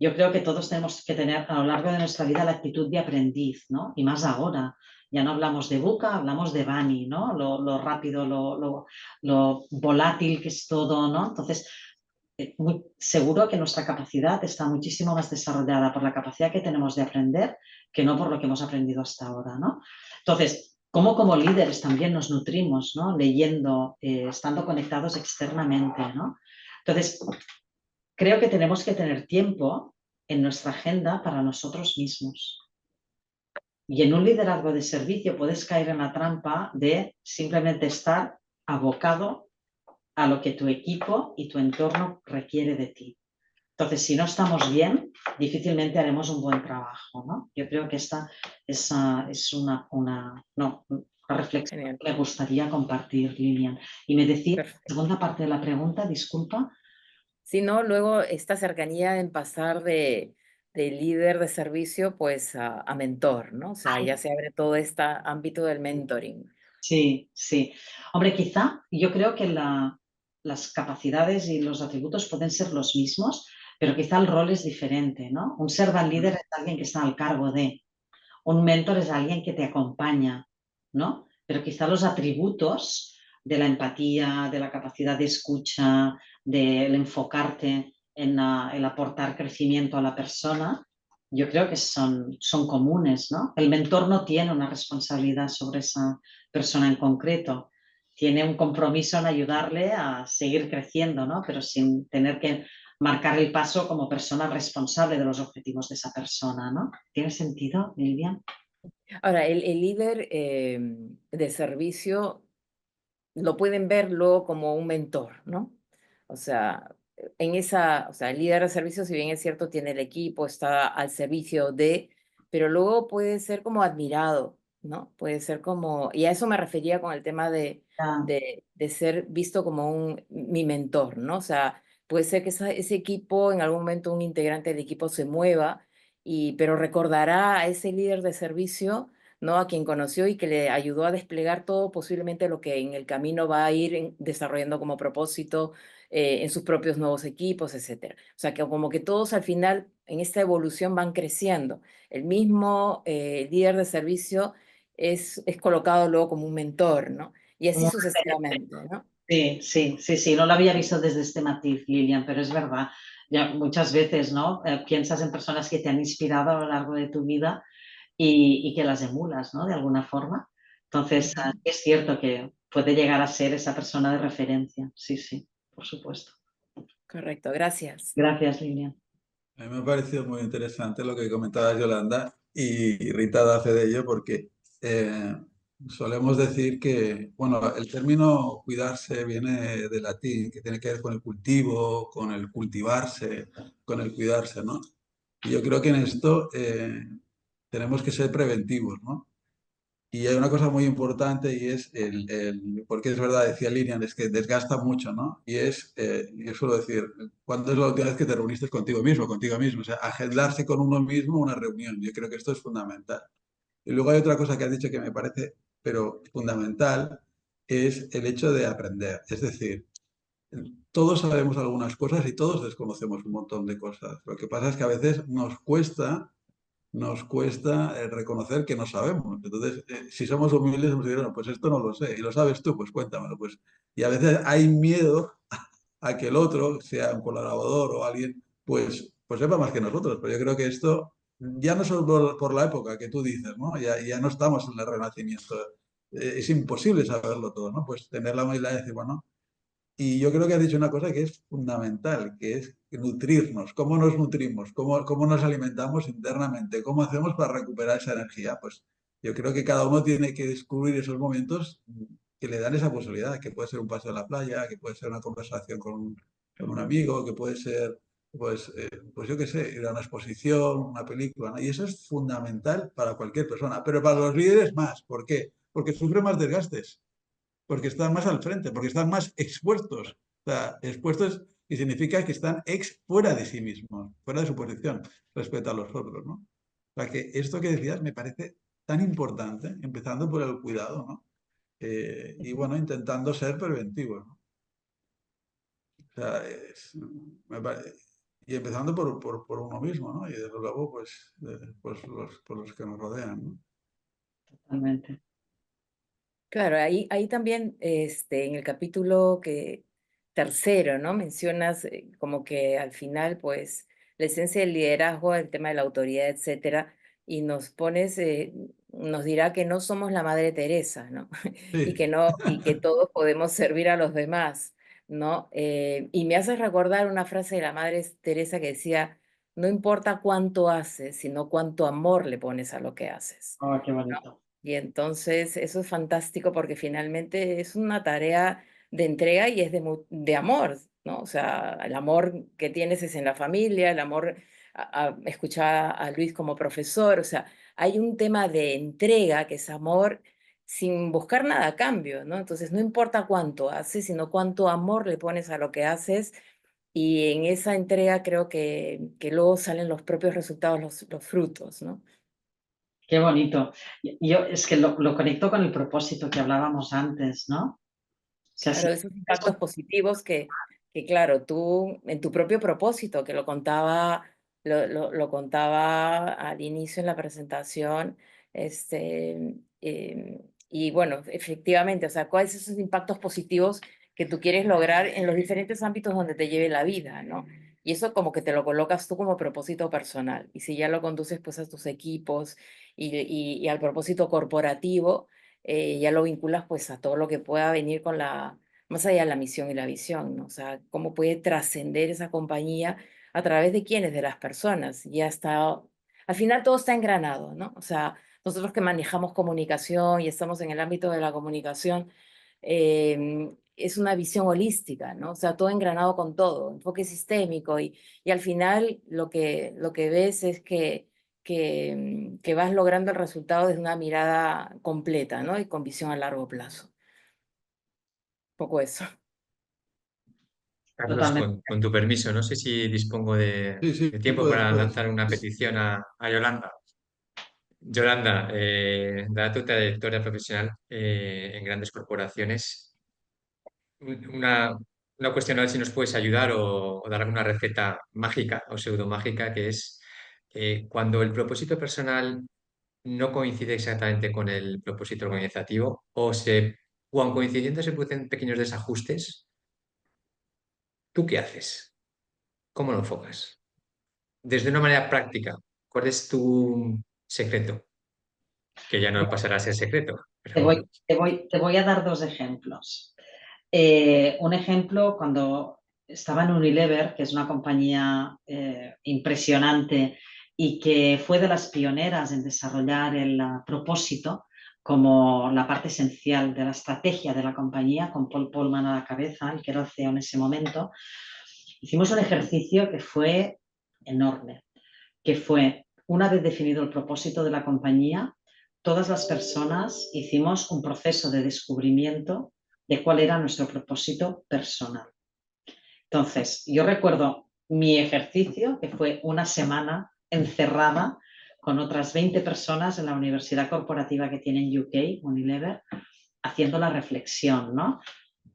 yo creo que todos tenemos que tener a lo largo de nuestra vida la actitud de aprendiz, ¿no? Y más ahora. Ya no hablamos de VUCA, hablamos de BANI, ¿no? Lo rápido, lo volátil que es todo, ¿no? Entonces, seguro que nuestra capacidad está muchísimo más desarrollada por la capacidad que tenemos de aprender que no por lo que hemos aprendido hasta ahora, ¿no? Entonces, ¿cómo como líderes también nos nutrimos, ¿no? Leyendo, estando conectados externamente, ¿no? Entonces, creo que tenemos que tener tiempo en nuestra agenda para nosotros mismos. Y en un liderazgo de servicio puedes caer en la trampa de simplemente estar abocado a lo que tu equipo y tu entorno requiere de ti. Entonces, si no estamos bien, difícilmente haremos un buen trabajo, ¿no? Yo creo que esta es una reflexión Genial. que me gustaría compartir, Lilian. Y me decía, la Perfecto. segunda parte de la pregunta, disculpa. Si no, luego esta cercanía en pasar de líder de servicio pues a mentor, ¿no? O sea, ya se abre todo este ámbito del mentoring. Sí, sí. Hombre, quizá yo creo que las capacidades y los atributos pueden ser los mismos, pero quizá el rol es diferente, ¿no? Un servant leader es alguien que está al cargo de, un mentor es alguien que te acompaña, ¿no? Pero quizá los atributos de la empatía, de la capacidad de escucha, del enfocarte en el aportar crecimiento a la persona, yo creo que son comunes, ¿no? El mentor no tiene una responsabilidad sobre esa persona en concreto, tiene un compromiso en ayudarle a seguir creciendo, ¿no? Pero sin tener que marcar el paso como persona responsable de los objetivos de esa persona, ¿no? ¿Tiene sentido, Lilian? Ahora, el líder de servicio lo pueden verlo como un mentor, ¿no? O sea, el líder de servicio, si bien es cierto, tiene el equipo, está al servicio de, pero luego puede ser como admirado, ¿no? Puede ser como, y a eso me refería con el tema de ser visto como mi mentor, ¿no? O sea, puede ser que ese equipo, en algún momento un integrante del equipo se mueva, pero recordará a ese líder de servicio, ¿no? A quien conoció y que le ayudó a desplegar todo posiblemente lo que en el camino va a ir desarrollando como propósito en sus propios nuevos equipos, etcétera. O sea, que como que todos al final en esta evolución van creciendo. El mismo líder de servicio es colocado luego como un mentor, ¿no? Y así sucesivamente, ¿no? Sí, no lo había visto desde este matiz, Lilian, pero es verdad. Ya muchas veces, ¿no? Piensas en personas que te han inspirado a lo largo de tu vida y que las emulas, ¿no? De alguna forma. Entonces, es cierto que puede llegar a ser esa persona de referencia. Sí, por supuesto. Correcto, gracias. Gracias, Lilian. A mí me ha parecido muy interesante lo que comentaba Yolanda y Rita da fe de ello porque solemos decir que, bueno, el término cuidarse viene del latín, que tiene que ver con el cultivo, con el cultivarse, con el cuidarse, ¿no? Y yo creo que en esto tenemos que ser preventivos, ¿no? Y hay una cosa muy importante y es porque es verdad, decía Lilian, es que desgasta mucho, ¿no? Y yo suelo decir, ¿cuándo es la última vez que te reuniste contigo mismo, contigo mismo? O sea, agendarse con uno mismo una reunión. Yo creo que esto es fundamental. Y luego hay otra cosa que has dicho que me parece, pero fundamental, es el hecho de aprender. Es decir, todos sabemos algunas cosas y todos desconocemos un montón de cosas. Lo que pasa es que a veces nos cuesta reconocer que no sabemos. Entonces, si somos humildes, nos dirán, no, pues esto no lo sé, y lo sabes tú, pues cuéntamelo. Pues. Y a veces hay miedo a que el otro, sea un colaborador o alguien, pues sepa más que nosotros. Pero yo creo que esto, ya no solo por la época que tú dices, ¿no? Ya no estamos en el Renacimiento. Es imposible saberlo todo, ¿no? Pues tener la humildad de decir, bueno, y yo creo que has dicho una cosa que es fundamental, que es nutrirnos. ¿Cómo nos nutrimos? ¿Cómo nos alimentamos internamente? ¿Cómo hacemos para recuperar esa energía? Pues yo creo que cada uno tiene que descubrir esos momentos que le dan esa posibilidad, que puede ser un paseo a la playa, que puede ser una conversación con un amigo, que puede ser, pues yo qué sé, ir a una exposición, una película, ¿no? Y eso es fundamental para cualquier persona, pero para los líderes más. ¿Por qué? Porque sufren más desgastes, porque están más al frente, porque están más expuestos. O sea, expuestos y significa que están fuera de sí mismos, fuera de su posición respecto a los otros, ¿no? O sea, que esto que decías me parece tan importante, empezando por el cuidado, ¿no? Y bueno, intentando ser preventivos, ¿no? O sea, y empezando por uno mismo, ¿no? Y desde luego, por los que nos rodean, ¿no? Totalmente. Claro, ahí también en el capítulo tercero, ¿no? Mencionas como que al final, pues, la esencia del liderazgo, el tema de la autoridad, etcétera, y nos dirá que no somos la Madre Teresa, ¿no? Y que Sí, no, y que todos podemos servir a los demás, ¿no? Y me haces recordar una frase de la Madre Teresa que decía, no importa cuánto haces, sino cuánto amor le pones a lo que haces. Oh, qué bonito. Y entonces eso es fantástico porque finalmente es una tarea de entrega y es de amor, ¿no? O sea, el amor que tienes es en la familia, el amor escuchar a Luis como profesor, o sea, hay un tema de entrega que es amor sin buscar nada a cambio, ¿no? Entonces no importa cuánto haces, sino cuánto amor le pones a lo que haces y en esa entrega creo que luego salen los propios resultados, los frutos, ¿no? Qué bonito. Yo es que lo conecto con el propósito que hablábamos antes, ¿no? O sea, Claro, esos impactos positivos que claro, tú en tu propio propósito, que lo contaba al inicio en la presentación, y bueno, efectivamente, o sea, ¿cuáles son esos impactos positivos que tú quieres lograr en los diferentes ámbitos donde te lleve la vida, ¿no? Y eso como que te lo colocas tú como propósito personal. Y si ya lo conduces pues a tus equipos y al propósito corporativo, ya lo vinculas pues a todo lo que pueda venir más allá de la misión y la visión, ¿no? O sea, cómo puede trascender esa compañía a través de quiénes, de las personas. Ya está, al final todo está engranado, ¿no? O sea, nosotros que manejamos comunicación y estamos en el ámbito de la comunicación, es una visión holística, ¿no? O sea, todo engranado con todo, enfoque sistémico y al final lo que ves es que vas logrando el resultado desde una mirada completa, ¿no? Y con visión a largo plazo. Un poco eso. Carlos, totalmente. con tu permiso, no sé si dispongo sí, de tiempo puedes, para puedes. lanzar una petición a Yolanda. Yolanda, dada tu trayectoria profesional en grandes corporaciones, una, una cuestión a ver si nos puedes ayudar o dar alguna receta mágica o pseudomágica, que es cuando el propósito personal no coincide exactamente con el propósito organizativo o aun coincidiendo se producen pequeños desajustes, ¿tú qué haces? ¿Cómo lo enfocas? Desde una manera práctica, ¿cuál es tu secreto? Que ya no pasará a ser secreto, Te pero voy, bueno. te voy a dar dos ejemplos. Un ejemplo, cuando estaba en Unilever, que es una compañía impresionante y que fue de las pioneras en desarrollar el propósito como la parte esencial de la estrategia de la compañía, con Paul Polman a la cabeza, el que era el CEO en ese momento, hicimos un ejercicio que fue enorme, que fue, una vez definido el propósito de la compañía, todas las personas hicimos un proceso de descubrimiento de cuál era nuestro propósito personal. Entonces, yo recuerdo mi ejercicio, que fue una semana encerrada con otras 20 personas en la universidad corporativa que tiene en UK, Unilever, haciendo la reflexión, ¿no?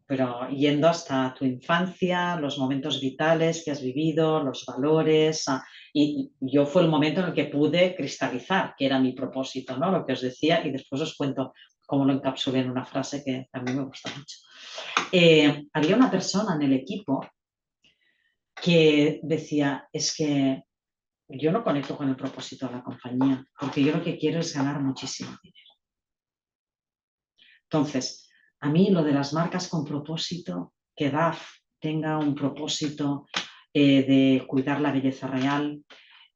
Pero yendo hasta tu infancia, los momentos vitales que has vivido, los valores. Y yo fue el momento en el que pude cristalizar que era mi propósito, ¿no? Lo que os decía, y después os cuento cómo lo encapsulé en una frase que a mí me gusta mucho. Había una persona en el equipo que decía, es que yo no conecto con el propósito de la compañía, porque yo lo que quiero es ganar muchísimo dinero. Entonces, a mí lo de las marcas con propósito, que DAF tenga un propósito de cuidar la belleza real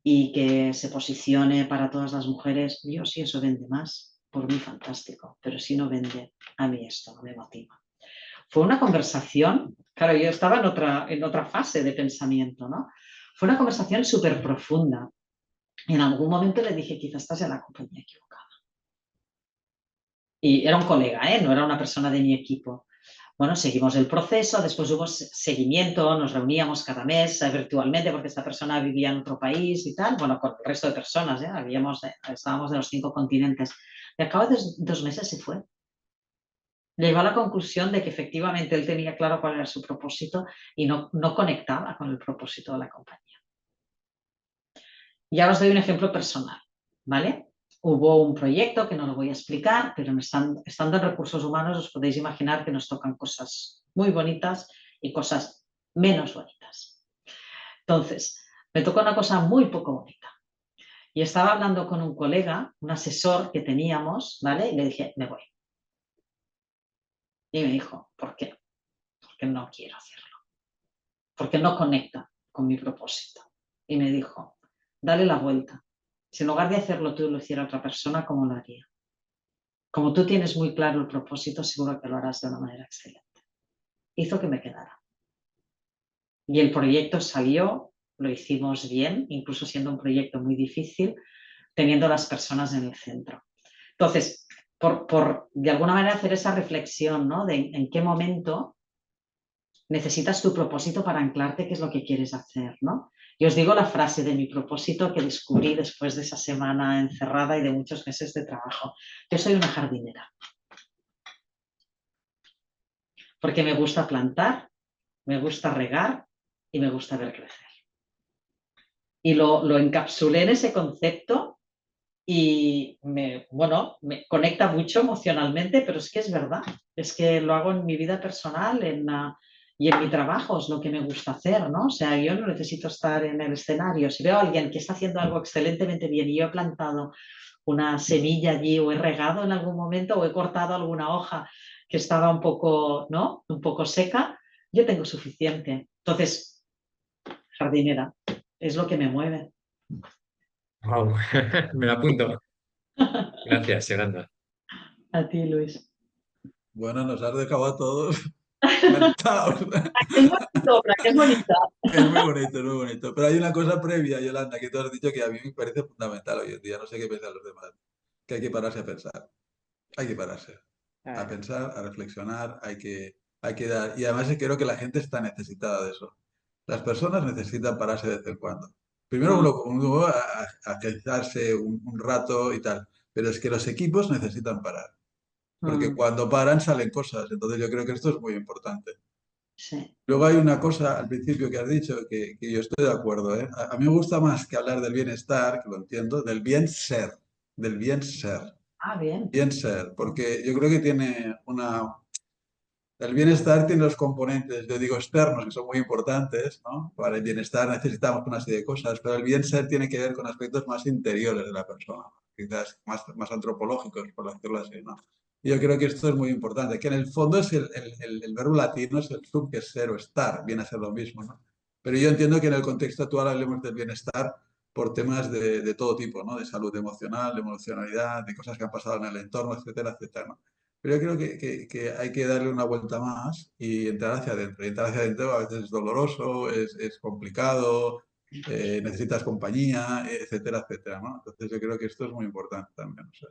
y que se posicione para todas las mujeres, yo si eso vende más, por mí fantástico, pero si no vende, a mí esto no me motiva. Fue una conversación, claro, yo estaba en otra fase de pensamiento, ¿no? Fue una conversación súper profunda. Y en algún momento le dije, quizás estás en la compañía equivocada. Y era un colega, no era una persona de mi equipo. Bueno, seguimos el proceso, después hubo seguimiento, nos reuníamos cada mes virtualmente porque esta persona vivía en otro país y tal, bueno, con el resto de personas, estábamos de los 5 continentes. Y al cabo de 2 meses se fue. Llegó a la conclusión de que efectivamente él tenía claro cuál era su propósito y no conectaba con el propósito de la compañía. Y ahora os doy un ejemplo personal, ¿vale? Hubo un proyecto que no lo voy a explicar, pero estando en recursos humanos os podéis imaginar que nos tocan cosas muy bonitas y cosas menos bonitas. Entonces, me tocó una cosa muy poco bonita. Y estaba hablando con un colega, un asesor que teníamos, ¿vale? Y le dije, me voy. Y me dijo, ¿por qué? Porque no quiero hacerlo. Porque no conecta con mi propósito. Y me dijo, dale la vuelta. Si en lugar de hacerlo tú lo hiciera otra persona, ¿cómo lo haría? Como tú tienes muy claro el propósito, seguro que lo harás de una manera excelente. Hizo que me quedara. Y el proyecto salió, lo hicimos bien, incluso siendo un proyecto muy difícil, teniendo las personas en el centro. Entonces, por de alguna manera hacer esa reflexión, ¿no? De en qué momento necesitas tu propósito para anclarte qué es lo que quieres hacer, ¿no? Y os digo la frase de mi propósito que descubrí después de esa semana encerrada y de muchos meses de trabajo. Yo soy una jardinera. Porque me gusta plantar, me gusta regar y me gusta ver crecer. Y lo encapsulé en ese concepto y me conecta mucho emocionalmente, pero es que es verdad. Es que lo hago en mi vida personal y en mi trabajo, es lo que me gusta hacer, ¿no? O sea, yo no necesito estar en el escenario. Si veo a alguien que está haciendo algo excelentemente bien y yo he plantado una semilla allí o he regado en algún momento o he cortado alguna hoja que estaba un poco, ¿no? Un poco seca, yo tengo suficiente. Entonces, jardinera, es lo que me mueve. Wow, me la apunto. Gracias, Yolanda. A ti, Luis. Bueno, nos has dejado a todos mentados. Es bonito, Frank, es bonita. Es muy bonito, es muy bonito. Pero hay una cosa previa, Yolanda, que tú has dicho que a mí me parece fundamental hoy en día. No sé qué piensan los demás. Que hay que pararse a pensar. Hay que pararse a pensar, a reflexionar, hay que dar. Y además creo que la gente está necesitada de eso. Las personas necesitan pararse de vez en cuando. Primero uno a quedarse un rato y tal. Pero es que los equipos necesitan parar. Porque cuando paran salen cosas. Entonces yo creo que esto es muy importante. Sí. Luego hay una cosa al principio que has dicho que yo estoy de acuerdo, ¿eh? A mí me gusta más que hablar del bienestar, que lo entiendo, del bien ser, del bien ser. Ah, bien. Bien ser, porque yo creo que tiene el bienestar tiene los componentes, yo digo externos, que son muy importantes, ¿no? Para el bienestar necesitamos una serie de cosas, pero el bien ser tiene que ver con aspectos más interiores de la persona, quizás más antropológicos, por decirlo así, ¿no? Y yo creo que esto es muy importante, que en el fondo es el verbo latino, es el sub, que es ser o estar, viene a ser lo mismo, ¿no? Pero yo entiendo que en el contexto actual hablemos del bienestar por temas de todo tipo, ¿no? De salud emocional, de emocionalidad, de cosas que han pasado en el entorno, etcétera, etcétera, ¿no? Pero yo creo que hay que darle una vuelta más y entrar hacia adentro. Y entrar hacia adentro a veces es doloroso, es complicado, necesitas compañía, etcétera, etcétera, ¿no? Entonces yo creo que esto es muy importante también. O sea.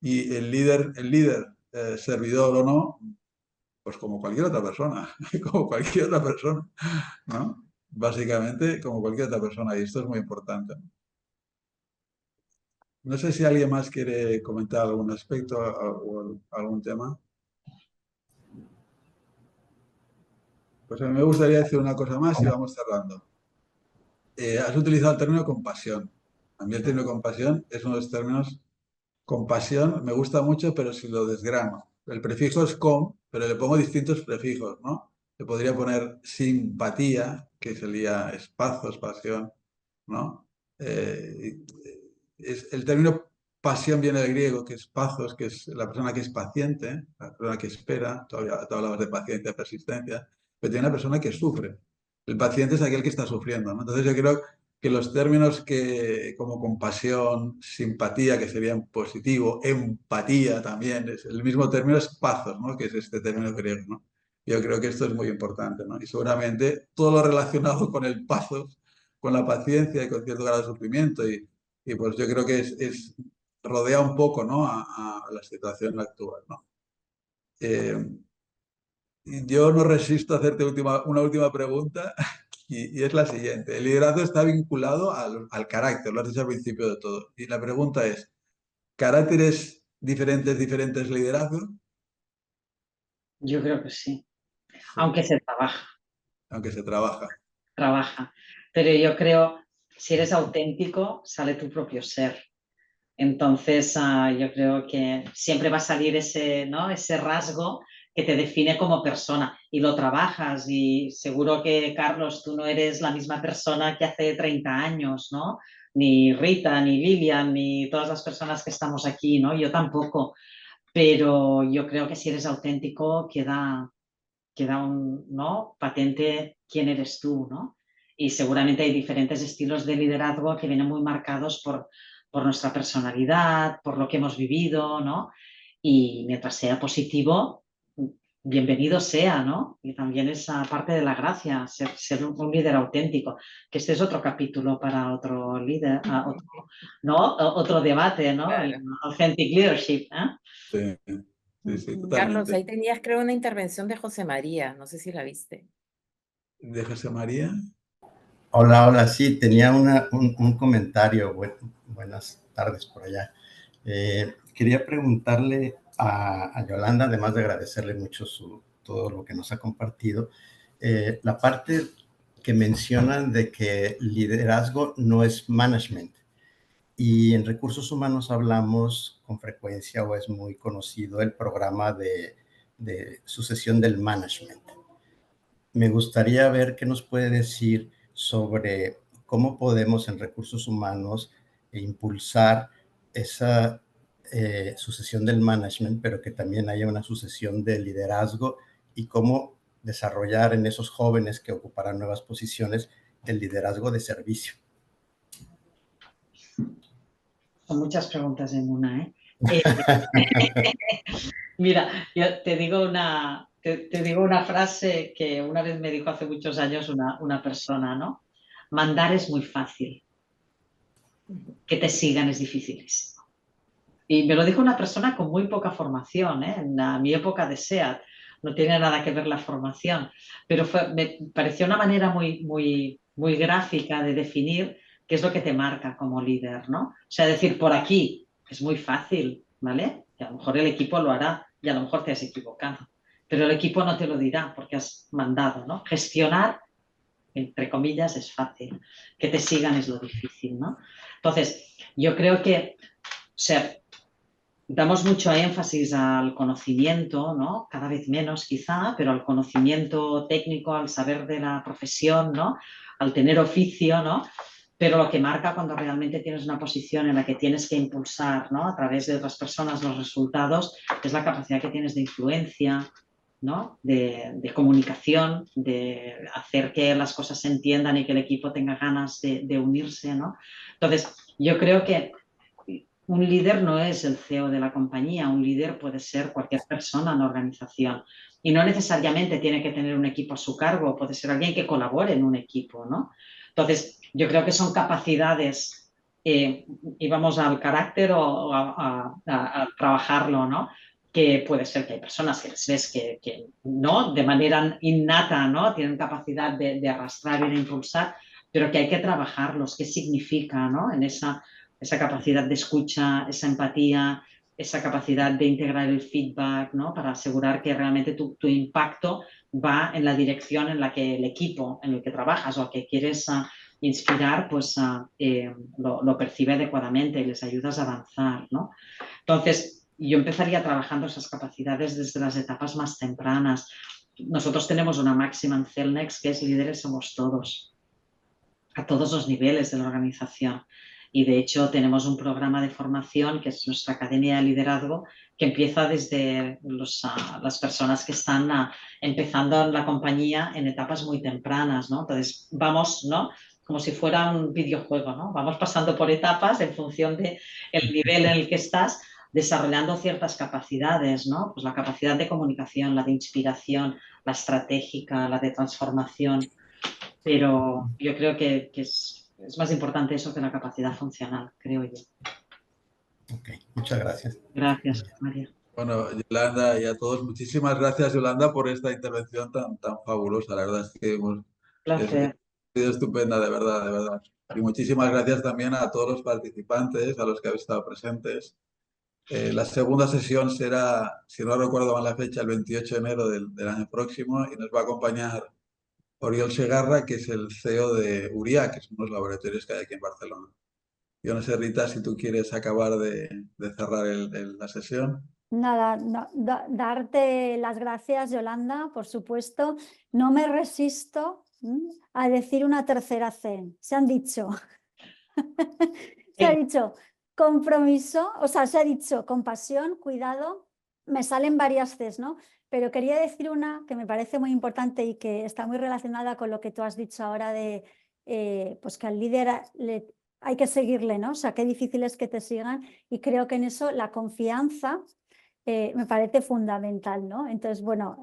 Y el líder, servidor o no, pues como cualquier otra persona, como cualquier otra persona, ¿no? Básicamente como cualquier otra persona. Y esto es muy importante. No sé si alguien más quiere comentar algún aspecto o algún tema. Pues a mí me gustaría decir una cosa más y vamos cerrando. Has utilizado el término compasión. A mí el término compasión es uno de los términos. Compasión me gusta mucho, pero si lo desgrano. El prefijo es com, pero le pongo distintos prefijos, ¿no? Le podría poner simpatía, que sería pathos, pasión, ¿no? El término pasión viene del griego, que es pathos, que es la persona que es paciente, la persona que espera. Tú hablabas de paciencia, persistencia, pero tiene una persona que sufre. El paciente es aquel que está sufriendo, ¿no? Entonces yo creo que los términos como compasión, simpatía, que serían positivo, empatía también, el mismo término es pathos, ¿no? Que es este término griego, ¿no? Yo creo que esto es muy importante, ¿no? Y seguramente todo lo relacionado con el pathos, con la paciencia y con cierto grado de sufrimiento y pues yo creo que rodea un poco, ¿no? a la situación actual, ¿no? Y yo no resisto a hacerte una última pregunta y es la siguiente. El liderazgo está vinculado al carácter, lo has dicho al principio de todo. Y la pregunta es, ¿caracteres diferentes liderazgo? Yo creo que sí, Sí, aunque se trabaja. aunque se trabaja. Pero yo creo, si eres auténtico, sale tu propio ser. Entonces, yo creo que siempre va a salir ese, ¿no? ese rasgo que te define como persona y lo trabajas y seguro que, Carlos, tú no eres la misma persona que hace 30 años, ¿no? Ni Rita, ni Lilian, ni todas las personas que estamos aquí, ¿no? Yo tampoco, pero yo creo que si eres auténtico queda ¿no? patente quién eres tú, ¿no? Y seguramente hay diferentes estilos de liderazgo que vienen muy marcados por nuestra personalidad, por lo que hemos vivido, ¿no? Y mientras sea positivo, bienvenido sea, ¿no? Y también esa parte de la gracia, ser un líder auténtico, que este es otro capítulo para otro líder, ¿no? Otro debate, ¿no? Claro. El authentic leadership, ¿eh? Sí, sí, Carlos, totalmente. ahí tenías, creo, una intervención de José María, no sé si la viste. ¿De José María? Hola, hola, sí, tenía un comentario. Buenas tardes por allá. Quería preguntarle a Yolanda, además de agradecerle mucho todo lo que nos ha compartido, la parte que mencionan de que liderazgo no es management. Y en recursos humanos hablamos con frecuencia, o es muy conocido, el programa de sucesión del management. Me gustaría ver qué nos puede decir sobre cómo podemos en recursos humanos impulsar esa sucesión del management, pero que también haya una sucesión de liderazgo, y cómo desarrollar en esos jóvenes que ocuparán nuevas posiciones el liderazgo de servicio. Son muchas preguntas en una, ¿eh? Mira, yo te digo una frase que una vez me dijo hace muchos años una persona, ¿no? Mandar es muy fácil, que te sigan es dificilísimo. Y me lo dijo una persona con muy poca formación, ¿eh? En mi época de SEAT, no tiene nada que ver la formación, pero me pareció una manera muy gráfica de definir qué es lo que te marca como líder, ¿no? O sea, decir, por aquí es muy fácil, ¿vale? Y a lo mejor el equipo lo hará y a lo mejor te has equivocado, pero el equipo no te lo dirá porque has mandado, ¿no? Gestionar, entre comillas, es fácil, que te sigan es lo difícil, ¿no? Entonces, yo creo que, o sea, damos mucho énfasis al conocimiento, ¿no? Cada vez menos quizá, pero al conocimiento técnico, al saber de la profesión, ¿no? Al tener oficio, ¿no? Pero lo que marca cuando realmente tienes una posición en la que tienes que impulsar, ¿no? A través de otras personas los resultados, es la capacidad que tienes de influencia, ¿no? De comunicación, de hacer que las cosas se entiendan y que el equipo tenga ganas de unirse, ¿no? Entonces, yo creo que un líder no es el CEO de la compañía, un líder puede ser cualquier persona en la organización y no necesariamente tiene que tener un equipo a su cargo, puede ser alguien que colabore en un equipo, ¿no? Entonces, yo creo que son capacidades, y vamos al carácter o a trabajarlo, ¿no? Que puede ser que hay personas que les ves que no, de manera innata, ¿no? Tienen capacidad de arrastrar y de impulsar, pero que hay que trabajarlos, qué significa, ¿no? En esa capacidad de escucha, esa empatía, esa capacidad de integrar el feedback, ¿no? Para asegurar que realmente tu impacto va en la dirección en la que el equipo en el que trabajas o que quieres inspirar, pues lo percibe adecuadamente y les ayudas a avanzar, ¿no? Entonces, yo empezaría trabajando esas capacidades desde las etapas más tempranas. nosotros tenemos una máxima en Celnex que es líderes somos todos, a todos los niveles de la organización. Y de hecho tenemos un programa de formación que es nuestra Academia de Liderazgo, que empieza desde las personas que están empezando en la compañía en etapas muy tempranas, ¿no? Entonces vamos, ¿no?, como si fuera un videojuego, ¿no? Vamos pasando por etapas en función del nivel en el que estás, desarrollando ciertas capacidades, ¿no? Pues la capacidad de comunicación, la de inspiración, la estratégica, la de transformación. Pero yo creo que es más importante eso que la capacidad funcional, creo yo. Ok, muchas gracias. Gracias, María. Bueno, Yolanda, y a todos, muchísimas gracias, Yolanda, por esta intervención tan fabulosa. La verdad es que Placer. ha sido estupenda, de verdad, de verdad. Y muchísimas gracias también a todos los participantes, a los que habéis estado presentes. La segunda sesión será, si no recuerdo mal la fecha, el 28 de enero del año próximo, y nos va a acompañar Oriol Segarra, que es el CEO de URIA, que son los laboratorios que hay aquí en Barcelona. Yo no sé, Rita, si tú quieres acabar de cerrar la sesión. Nada, darte las gracias, Yolanda, por supuesto. No me resisto a decir una tercera C. Se han dicho. Se ha dicho compromiso, o sea, se ha dicho compasión, cuidado. Me salen varias Cs, ¿no? Pero quería decir una que me parece muy importante y que está muy relacionada con lo que tú has dicho ahora de pues que al líder hay que seguirle, ¿no? O sea, qué difícil es que te sigan, y creo que en eso la confianza me parece fundamental, ¿no? Entonces, bueno,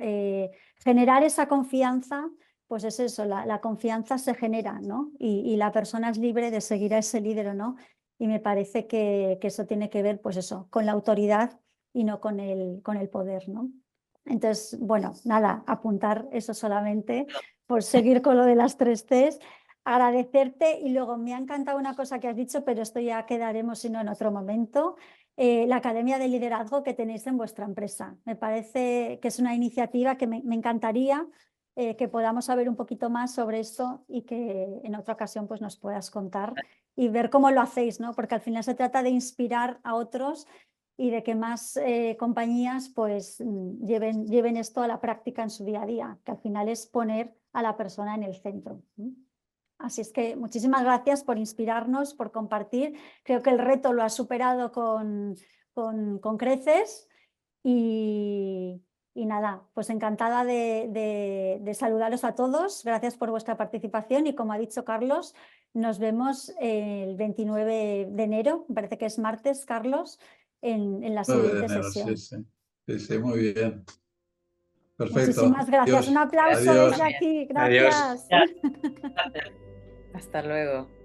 generar esa confianza, pues es eso, la confianza se genera, ¿no? Y la persona es libre de seguir a ese líder o no, y me parece que eso tiene que ver, pues eso, con la autoridad y no con el poder, ¿no? Entonces, bueno, nada, apuntar eso solamente por seguir con lo de las 3 Cs. Agradecerte, y luego me ha encantado una cosa que has dicho, pero esto ya quedaremos sino en otro momento. La Academia de Liderazgo que tenéis en vuestra empresa. Me parece que es una iniciativa que me encantaría que podamos saber un poquito más sobre esto, y que en otra ocasión pues nos puedas contar y ver cómo lo hacéis, ¿no? Porque al final se trata de inspirar a otros y de que más compañías pues lleven esto a la práctica en su día a día, que al final es poner a la persona en el centro. Así es que muchísimas gracias por inspirarnos, por compartir. Creo que el reto lo has superado con creces, y nada, pues encantada de saludaros a todos. Gracias por vuestra participación, y como ha dicho Carlos, nos vemos el 29 de enero, me parece que es martes, Carlos, en la 9 de siguiente enero, sesión. sí, muy bien. Perfecto. Muchísimas gracias. Adiós. Un aplauso Adiós. desde aquí. Adiós. Gracias. Hasta luego.